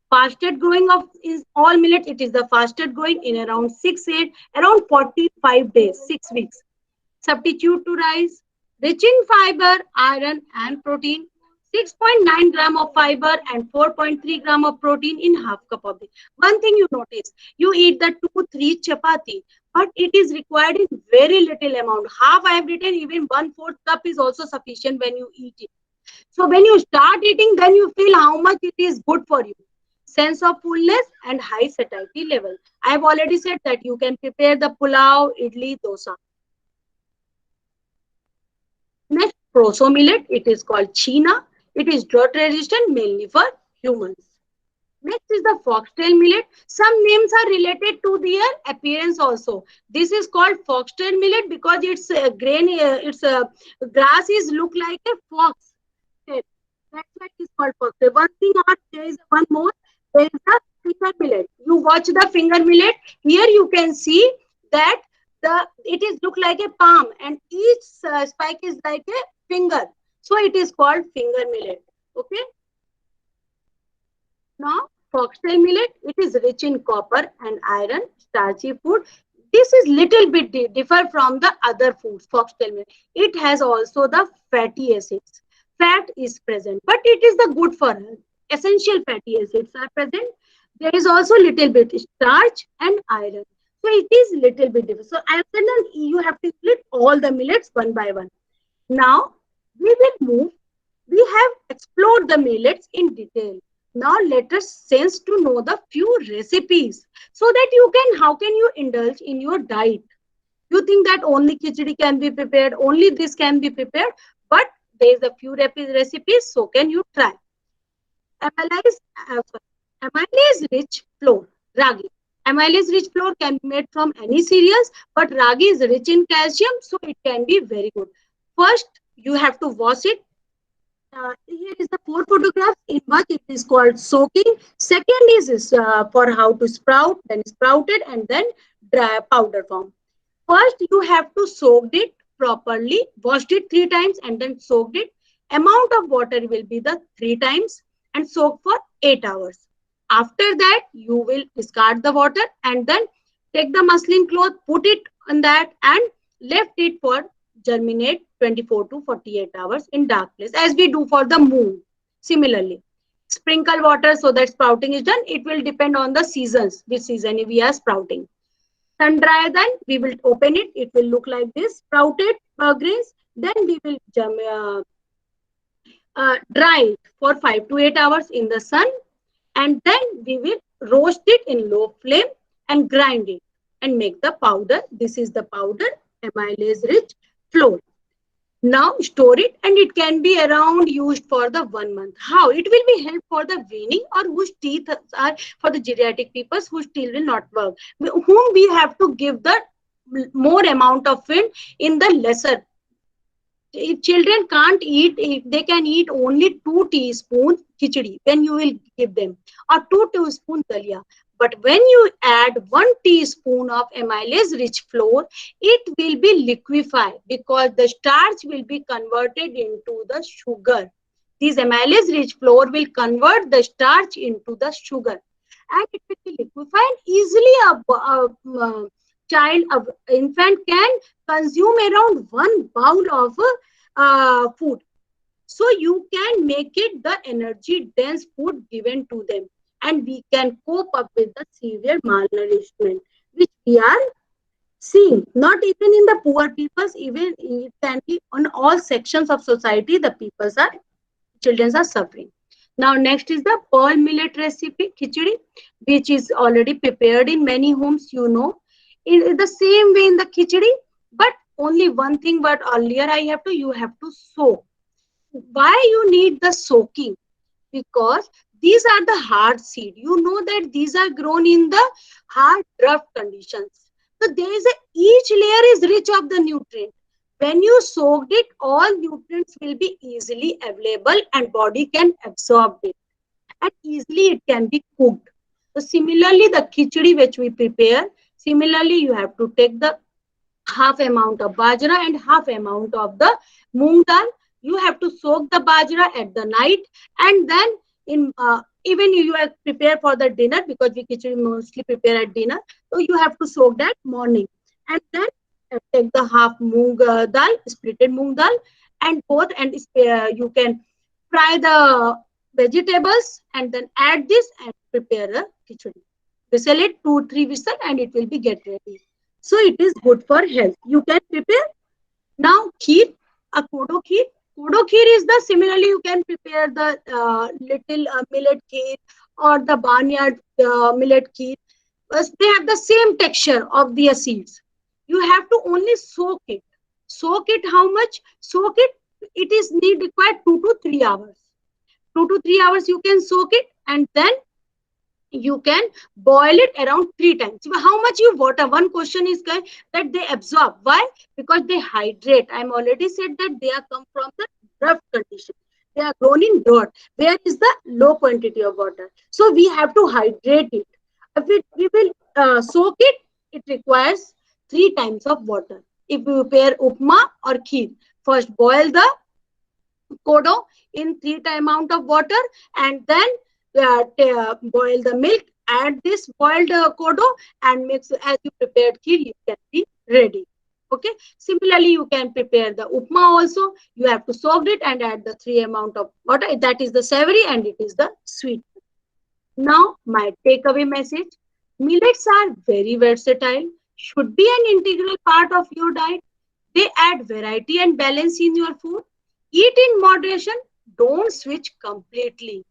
Fastest growing of is all millet. It is the fastest growing in around 6-8, around 45 days, 6 weeks. Substitute to rice. rich in fiber, iron and protein. 6.9 gram of fiber and 4.3 gram of protein in half cup of it. One thing you notice, you eat the 2-3 chapati, but it is required in very little amount. Half I have written, even 1/4 cup is also sufficient when you eat it. So when you start eating, then you feel how much it is good for you. Sense of fullness and high satiety level. I have already said that you can prepare the pulao, idli, dosa. Next, proso millet. It is called china. It is drought resistant mainly for humans. Next is the foxtail millet. Some names are related to their appearance also. This is called foxtail millet because its grass is look like a fox. That's why it is called foxtail. One thing, or there is one more. There is the finger millet. You watch the finger millet. Here you can see that it is look like a palm and each spike is like a finger. So it is called finger millet. Okay. Now, foxtail millet, it is rich in copper and iron, starchy food. This is little bit differ from the other foods, foxtail millet. It has also the fatty acids. Fat is present, but it is the good for health. Essential fatty acids are present. There is also little bit starch and iron. So it is little bit different. So I said that you have to split all the millets one by one. Now we will move. We have explored the millets in detail. Now let us sense to know the few recipes so that you can, how can you indulge in your diet? You think that only khichdi can be prepared, only this can be prepared, but there is a few recipes, so can you try. Amylase rich flour, ragi. Amylase rich flour can be made from any cereals, but ragi is rich in calcium, so it can be very good. First, you have to wash it. Here is the 4 photographs in what it is called soaking. Second is for how to sprout, then sprouted and then dry powder form. First, you have to soak it properly, washed it 3 times and then soaked it. Amount of water will be the 3 times and soak for 8 hours. After that, you will discard the water and then take the muslin cloth, put it on that and left it for germinate 24 to 48 hours in dark place, as we do for the moon. Similarly, sprinkle water so that sprouting is done. It will depend on the seasons, which season we are sprouting. Sun dry, then we will open it. It will look like this, sprouted grains. Then we will dry it for 5 to 8 hours in the sun. And then we will roast it in low flame and grind it and make the powder. This is the powder, amylase rich flour. Now store it and it can be around used for the 1 month. How? It will be help for the weaning or whose teeth are for the geriatric people whose teeth will not work. Whom we have to give the more amount of food in the lesser. If children can't eat, if they can eat only 2 teaspoons khichdi, then you will give them, or 2 teaspoons dalia. But when you add 1 teaspoon of amylase rich flour, it will be liquefied because the starch will be converted into the sugar. This amylase rich flour will convert the starch into the sugar and it will be liquefied. Easily a child, infant can consume around 1 bowl of food. So you can make it the energy dense food given to them. And we can cope up with the severe malnourishment, which we are seeing, not even in the poor peoples, even it can be on all sections of society, the children are suffering. Now, next is the pearl millet recipe, khichdi, which is already prepared in many homes, you know. In the same way in the khichdi, but only one thing, but earlier you have to soak. Why you need the soaking? Because these are the hard seed. You know that these are grown in the hard rough conditions. So there is each layer is rich of the nutrient. When you soaked it, all nutrients will be easily available and body can absorb it. And easily it can be cooked. So similarly, the khichdi which we prepare, similarly you have to take the half amount of bajra and half amount of the moong dal. You have to soak the bajra at the night and then even you are prepared for the dinner, because we khichdi mostly prepare at dinner. So you have to soak that morning and then take the half moong dal, splitted moong dal, and both, and you can fry the vegetables and then add this and prepare a khichdi. Whistle it 2-3 whistle and it will be get ready. So it is good for health. You can prepare now kheer, a kodo kheer. Kodo kheer is the similarly you can prepare the little millet kheer or the barnyard millet kheer. They have the same texture of their seeds. You have to only soak it. Soak it how much? Soak it. It is required 2 to 3 hours. 2 to 3 hours you can soak it, and then you can boil it around 3 times. How much you water? One question is that they absorb. Why? Because they hydrate. I'm already said that they are come from the rough condition. They are grown in drought. Where is the low quantity of water? So we have to hydrate it. If we will soak it, it requires 3 times of water. If you prepare upma or kheer, first boil the kodo in 3 times amount of water, and then boil the milk, add this boiled kodo and mix as you prepared kheer, you can be ready. Okay. Similarly, you can prepare the upma also. You have to soak it and add the 3 amount of water. That is the savory and it is the sweet. Now, my takeaway message: millets are very versatile, should be an integral part of your diet. They add variety and balance in your food. Eat in moderation. Don't switch completely.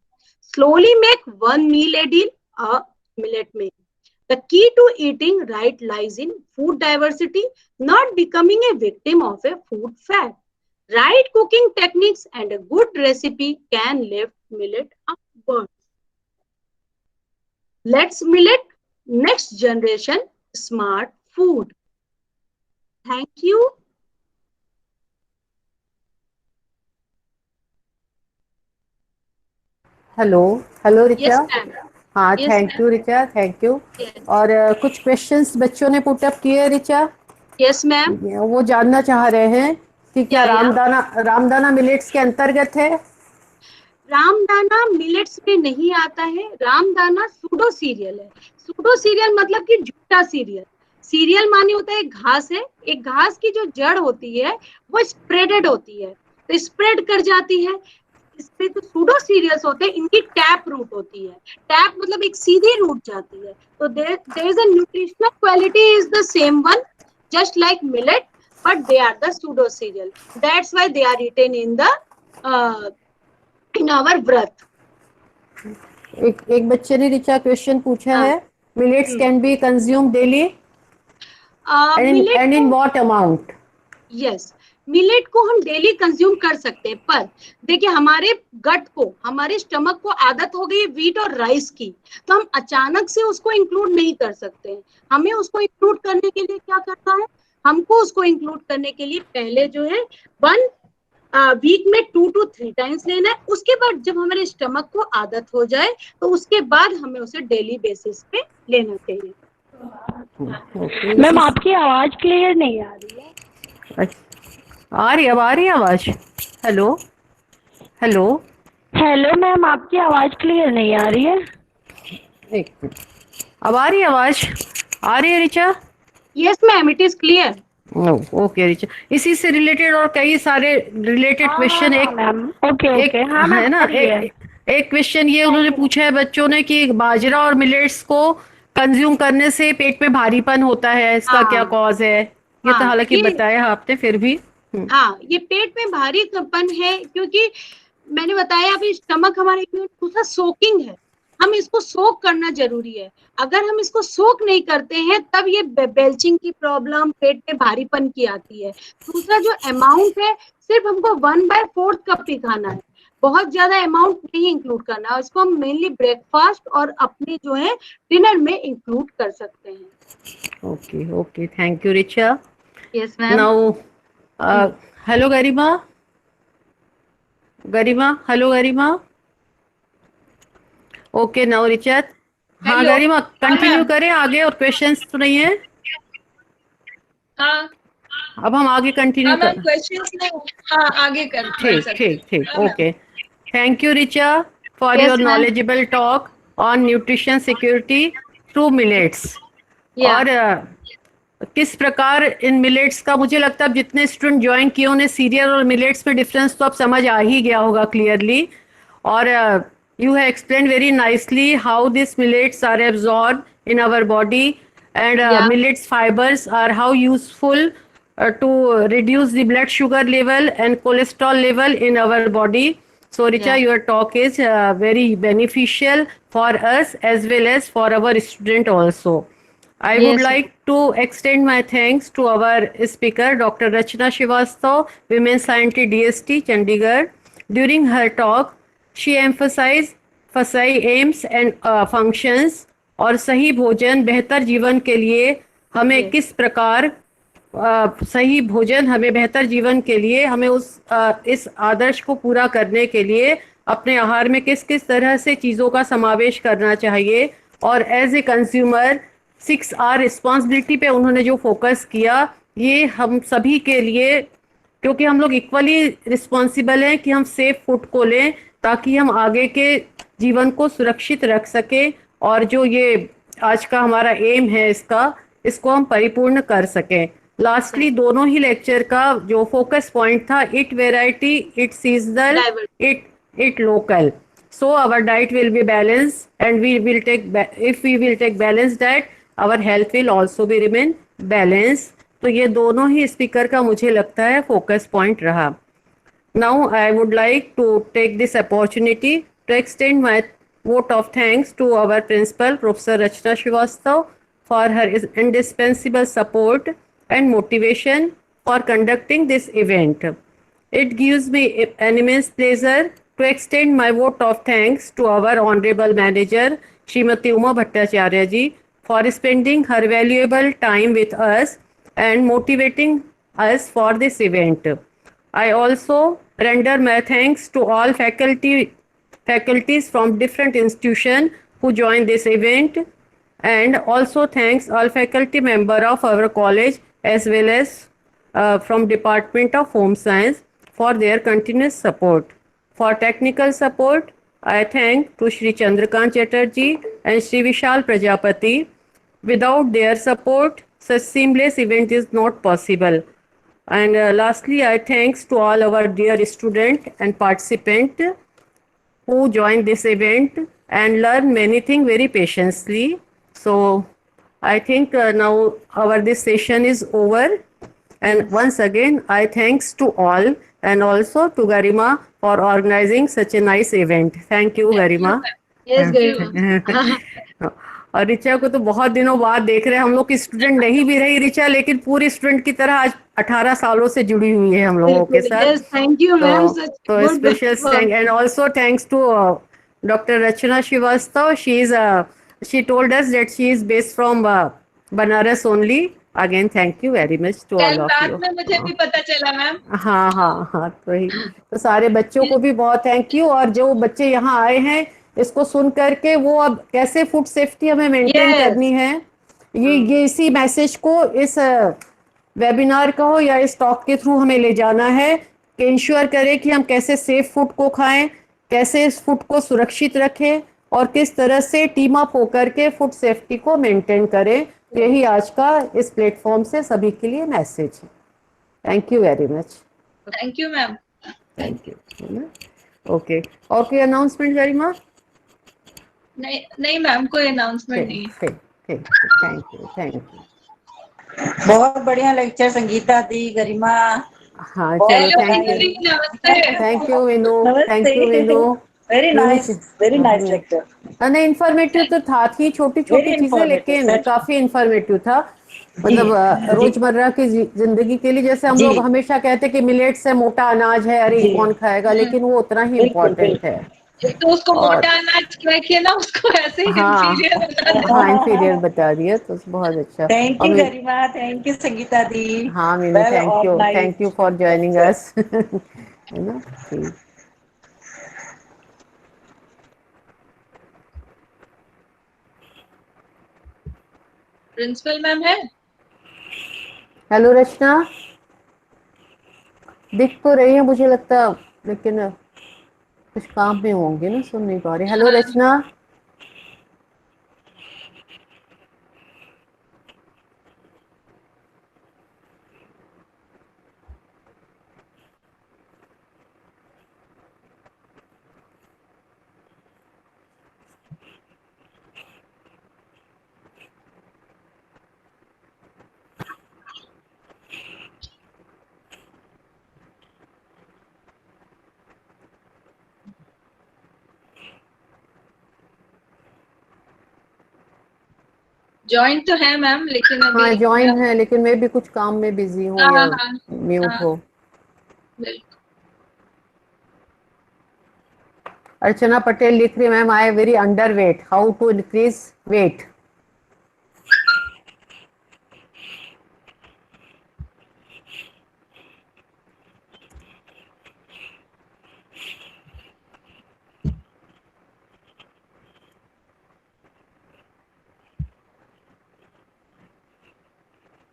Slowly make one meal a day a millet meal. The key to eating right lies in food diversity, not becoming a victim of a food fad. Right cooking techniques and a good recipe can lift millet upwards. Let's millet next generation smart food. Thank you. Hello hello Richa. Yes, ma'am. हाँ, Yes, thank you Richa, thank you. Yes. और कुछ questions बच्चों ने put up किए Richa. Yes, ma'am. वो जानना चाह रहे हैं कि क्या Yeah. रामदाना मिलेट्स के अंतर्गत है. रामदाना मिलेट्स में नहीं आता है. रामदाना सूडो सीरियल है. सूडो सीरियल मतलब कि झूठा सीरियल. सीरियल माने होता है घास है. एक घास की जो जड़ होती है वो स्प्रेडेड होती है, तो स्प्रेड कर जाती है. इसमें तो सूडो सीरियल्स होते हैं, इनकी टैप रूट होती है. टैप मतलब एक सीधी रूट जाती है. तो there is a nutritional quality is the same one, just like millet, but they are the pseudo cereal. That's why they are eaten in the in our व्रत. एक बच्चे ने रिचा क्वेश्चन पूछा है, millets can be consume daily and in what amount. Yes, millet को हम daily consume कर सकते हैं, पर देखिए हमारे गट को, हमारे स्टमक को आदत हो गई व्हीट और राइस की, तो हम अचानक से उसको इंक्लूड नहीं कर सकते हैं. हमें उसको इंक्लूड करने के लिए क्या करना है, हमको उसको इंक्लूड करने के लिए पहले जो है 1 वीक में 2 to 3 टाइम्स लेना है. उसके बाद जब हमारे स्टमक को आदत हो जाए तो उसके बाद हमें उसे डेली बेसिस पे लेना चाहिए. मैम आपकी आवाज क्लियर नहीं आ रही है. आ रही है आवाज. हेलो हेलो हेलो मैम, आपकी आवाज क्लियर नहीं आ रही है. एक मिनट, अब आ रही है आवाज. आ रही है Richa. Yes ma'am, it is clear. Okay Richa, इसी से रिलेटेड और कई सारे रिलेटेड क्वेश्चन एक है ना. एक क्वेश्चन ये उन्होंने पूछा है बच्चों ने कि बाजरा और मिलेट्स को कंज्यूम करने से पेट में भारीपन होता है, इसका क्या कॉज है. ये तो हालांकि बताया आपने, फिर भी. हाँ, ये पेट में भारीपन है क्योंकि मैंने बताया अभी स्टमक हमारे दूसरा सोकिंग है. हम इसको सोक करना जरूरी है. अगर हम इसको सोक नहीं करते हैं तब ये बेल्चिंग की प्रॉब्लम, पेट में भारीपन की आती है. दूसरा जो अमाउंट है, सिर्फ हमको 1/4 कप ही खाना है, बहुत ज्यादा अमाउंट नहीं इंक्लूड करना है. इसको हम मेनली ब्रेकफास्ट और अपने जो है डिनर में इंक्लूड कर सकते हैं. Okay okay, thank you Richa. Yes ma'am. Now hello Garima. Hello Garima. Okay now Rachit. हाँ गरिमा, कंटिन्यू करें आगे, और क्वेश्चंस तो नहीं है. हाँ, अब हम आगे कंटिन्यू करें. क्वेश्चंस नहीं. हाँ, आगे कर. ठीक. Okay, thank you Richa for your knowledgeable talk on nutrition security through millets. और किस प्रकार इन मिलेट्स का, मुझे लगता है अब जितने स्टूडेंट ज्वाइन किए उन्हें सीरियल और मिलेट्स में डिफरेंस तो अब समझ आ ही गया होगा क्लियरली. और you have explained very nicely how these millets are absorbed in our body, and Yeah. millets fibers are how useful to reduce the blood sugar level and cholesterol level in our body. So Richa, Yeah. your talk is very beneficial for us as well as for our student also. I would Yes, ma'am. like to extend my thanks to our speaker, Dr. Rachna Srivastav, Women Scientist DST, Chandigarh. During her talk, she emphasized FSI aims and functions और सही भोजन बेहतर जीवन के लिए हमें Yes. किस प्रकार सही भोजन हमें बेहतर जीवन के लिए हमें इस आदर्श को पूरा करने के लिए अपने आहार में किस किस तरह से चीज़ों का समावेश करना चाहिए, और as a consumer 6R responsibility पे उन्होंने जो फोकस किया, ये हम सभी के लिए, क्योंकि हम लोग इक्वली रिस्पॉन्सिबल हैं कि हम सेफ फूड को लें ताकि हम आगे के जीवन को सुरक्षित रख सकें, और जो ये आज का हमारा एम है इसको हम परिपूर्ण कर सकें. लास्टली दोनों ही लेक्चर का जो फोकस पॉइंट था, it variety, it seasonal, it local. So our diet will be balanced, and if we will take balanced diet, our health will also be remain balanced. तो ये दोनों ही स्पीकर का मुझे लगता है फोकस पॉइंट रहा. Now I would like to take this opportunity to extend my vote of thanks to our principal, Professor Rachna Srivastav, for her indispensable support and motivation for conducting this event. It gives me an immense pleasure to extend my vote of thanks to our Honorable Manager, Srimati Uma Bhattacharya ji, for spending her valuable time with us and motivating us for this event. I also render my thanks to all faculties from different institutions who joined this event, and also thanks all faculty member of our college as well as from Department of Home Science for their continuous support. For technical support, I thank to Shri Chandrakant Chatterjee and Shri Vishal Prajapati. Without their support, such seamless event is not possible. And lastly, I thanks to all our dear student and participant who joined this event and learn many things very patiently. So I think now this session is over. And once again, I thanks to all and also to Garima for organizing such a nice event. Thank you, Garima. Yes, Garima. और रिचा को तो बहुत दिनों बाद देख रहे हैं हम लोग की स्टूडेंट नहीं भी रही रिचा, लेकिन पूरी स्टूडेंट की तरह आज 18 सालों से जुड़ी हुई है हम लोगों के साथ. Yes, thank you, ma'am. तो special thank and also thanks to doctor Rachna Srivastava. she told us that she is based from Banaras only. Again, thank you very much to all of you. रात में मुझे भी पता चला मैम. हाँ तो सारे बच्चों को भी बहुत थैंक यू. और जो बच्चे यहाँ आए हैं इसको सुन करके वो अब कैसे फूड सेफ्टी हमें मेंटेन करनी है, ये इसी मैसेज को इस वेबिनार का हो या इस टॉक के थ्रू हमें ले जाना है कि इंश्योर करें कि हम कैसे सेफ फूड को खाएं, कैसे इस फूड को सुरक्षित रखें और किस तरह से टीम अप होकर के फूड सेफ्टी को मेंटेन करें. यही आज का इस प्लेटफॉर्म से सभी के लिए मैसेज है. Thank you very much. Thank you ma'am. Thank you. Okay, और कोई अनाउंसमेंट गरिमा? नहीं मैम, कोई अनाउंसमेंट नहीं. Thank you. बहुत बढ़िया लेक्चर संगीता दी, गरिमा. हाँ चलो, thank you Vinu. Thank you Vinu. Very nice lecture. नहीं, इंफॉर्मेटिव तो था ही, छोटी छोटी चीजें, लेकिन काफी इंफॉर्मेटिव था. मतलब रोजमर्रा की जिंदगी के लिए, जैसे हम लोग हमेशा कहते कि मिलेट्स है, मोटा अनाज है, अरे कौन खाएगा, लेकिन वो उतना ही इम्पोर्टेंट है. तो उसको मोटा अनाज किया ना, उसको ऐसे ही इंफीरियर बता दिया, तो बहुत अच्छा. Thank you Garima. Thank you Sangeeta दी. हाँ Meenu, thank you for joining us. है ना. प्रिंसिपल मैम है. हेलो रचना, दिख तो रही है मुझे लगता, लेकिन कुछ काम में होंगे ना, सुन नहीं पा रही. हेलो रचना. ज्वाइन तो है मैम, लेकिन हाँ अभी ज्वाइन है, लेकिन मैं भी कुछ काम में बिजी हूँ हाँ या हाँ म्यूट हाँ, हो। बिल्कुल। अर्चना पटेल लिख रही, ma'am I very under weight, how to increase weight.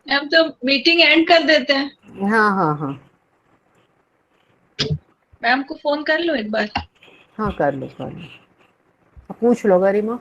हम तो मीटिंग एंड कर देते हैं। हाँ हाँ हाँ मैम को फोन कर लो एक बार। हाँ, कर लो पूछ लो गरिमा।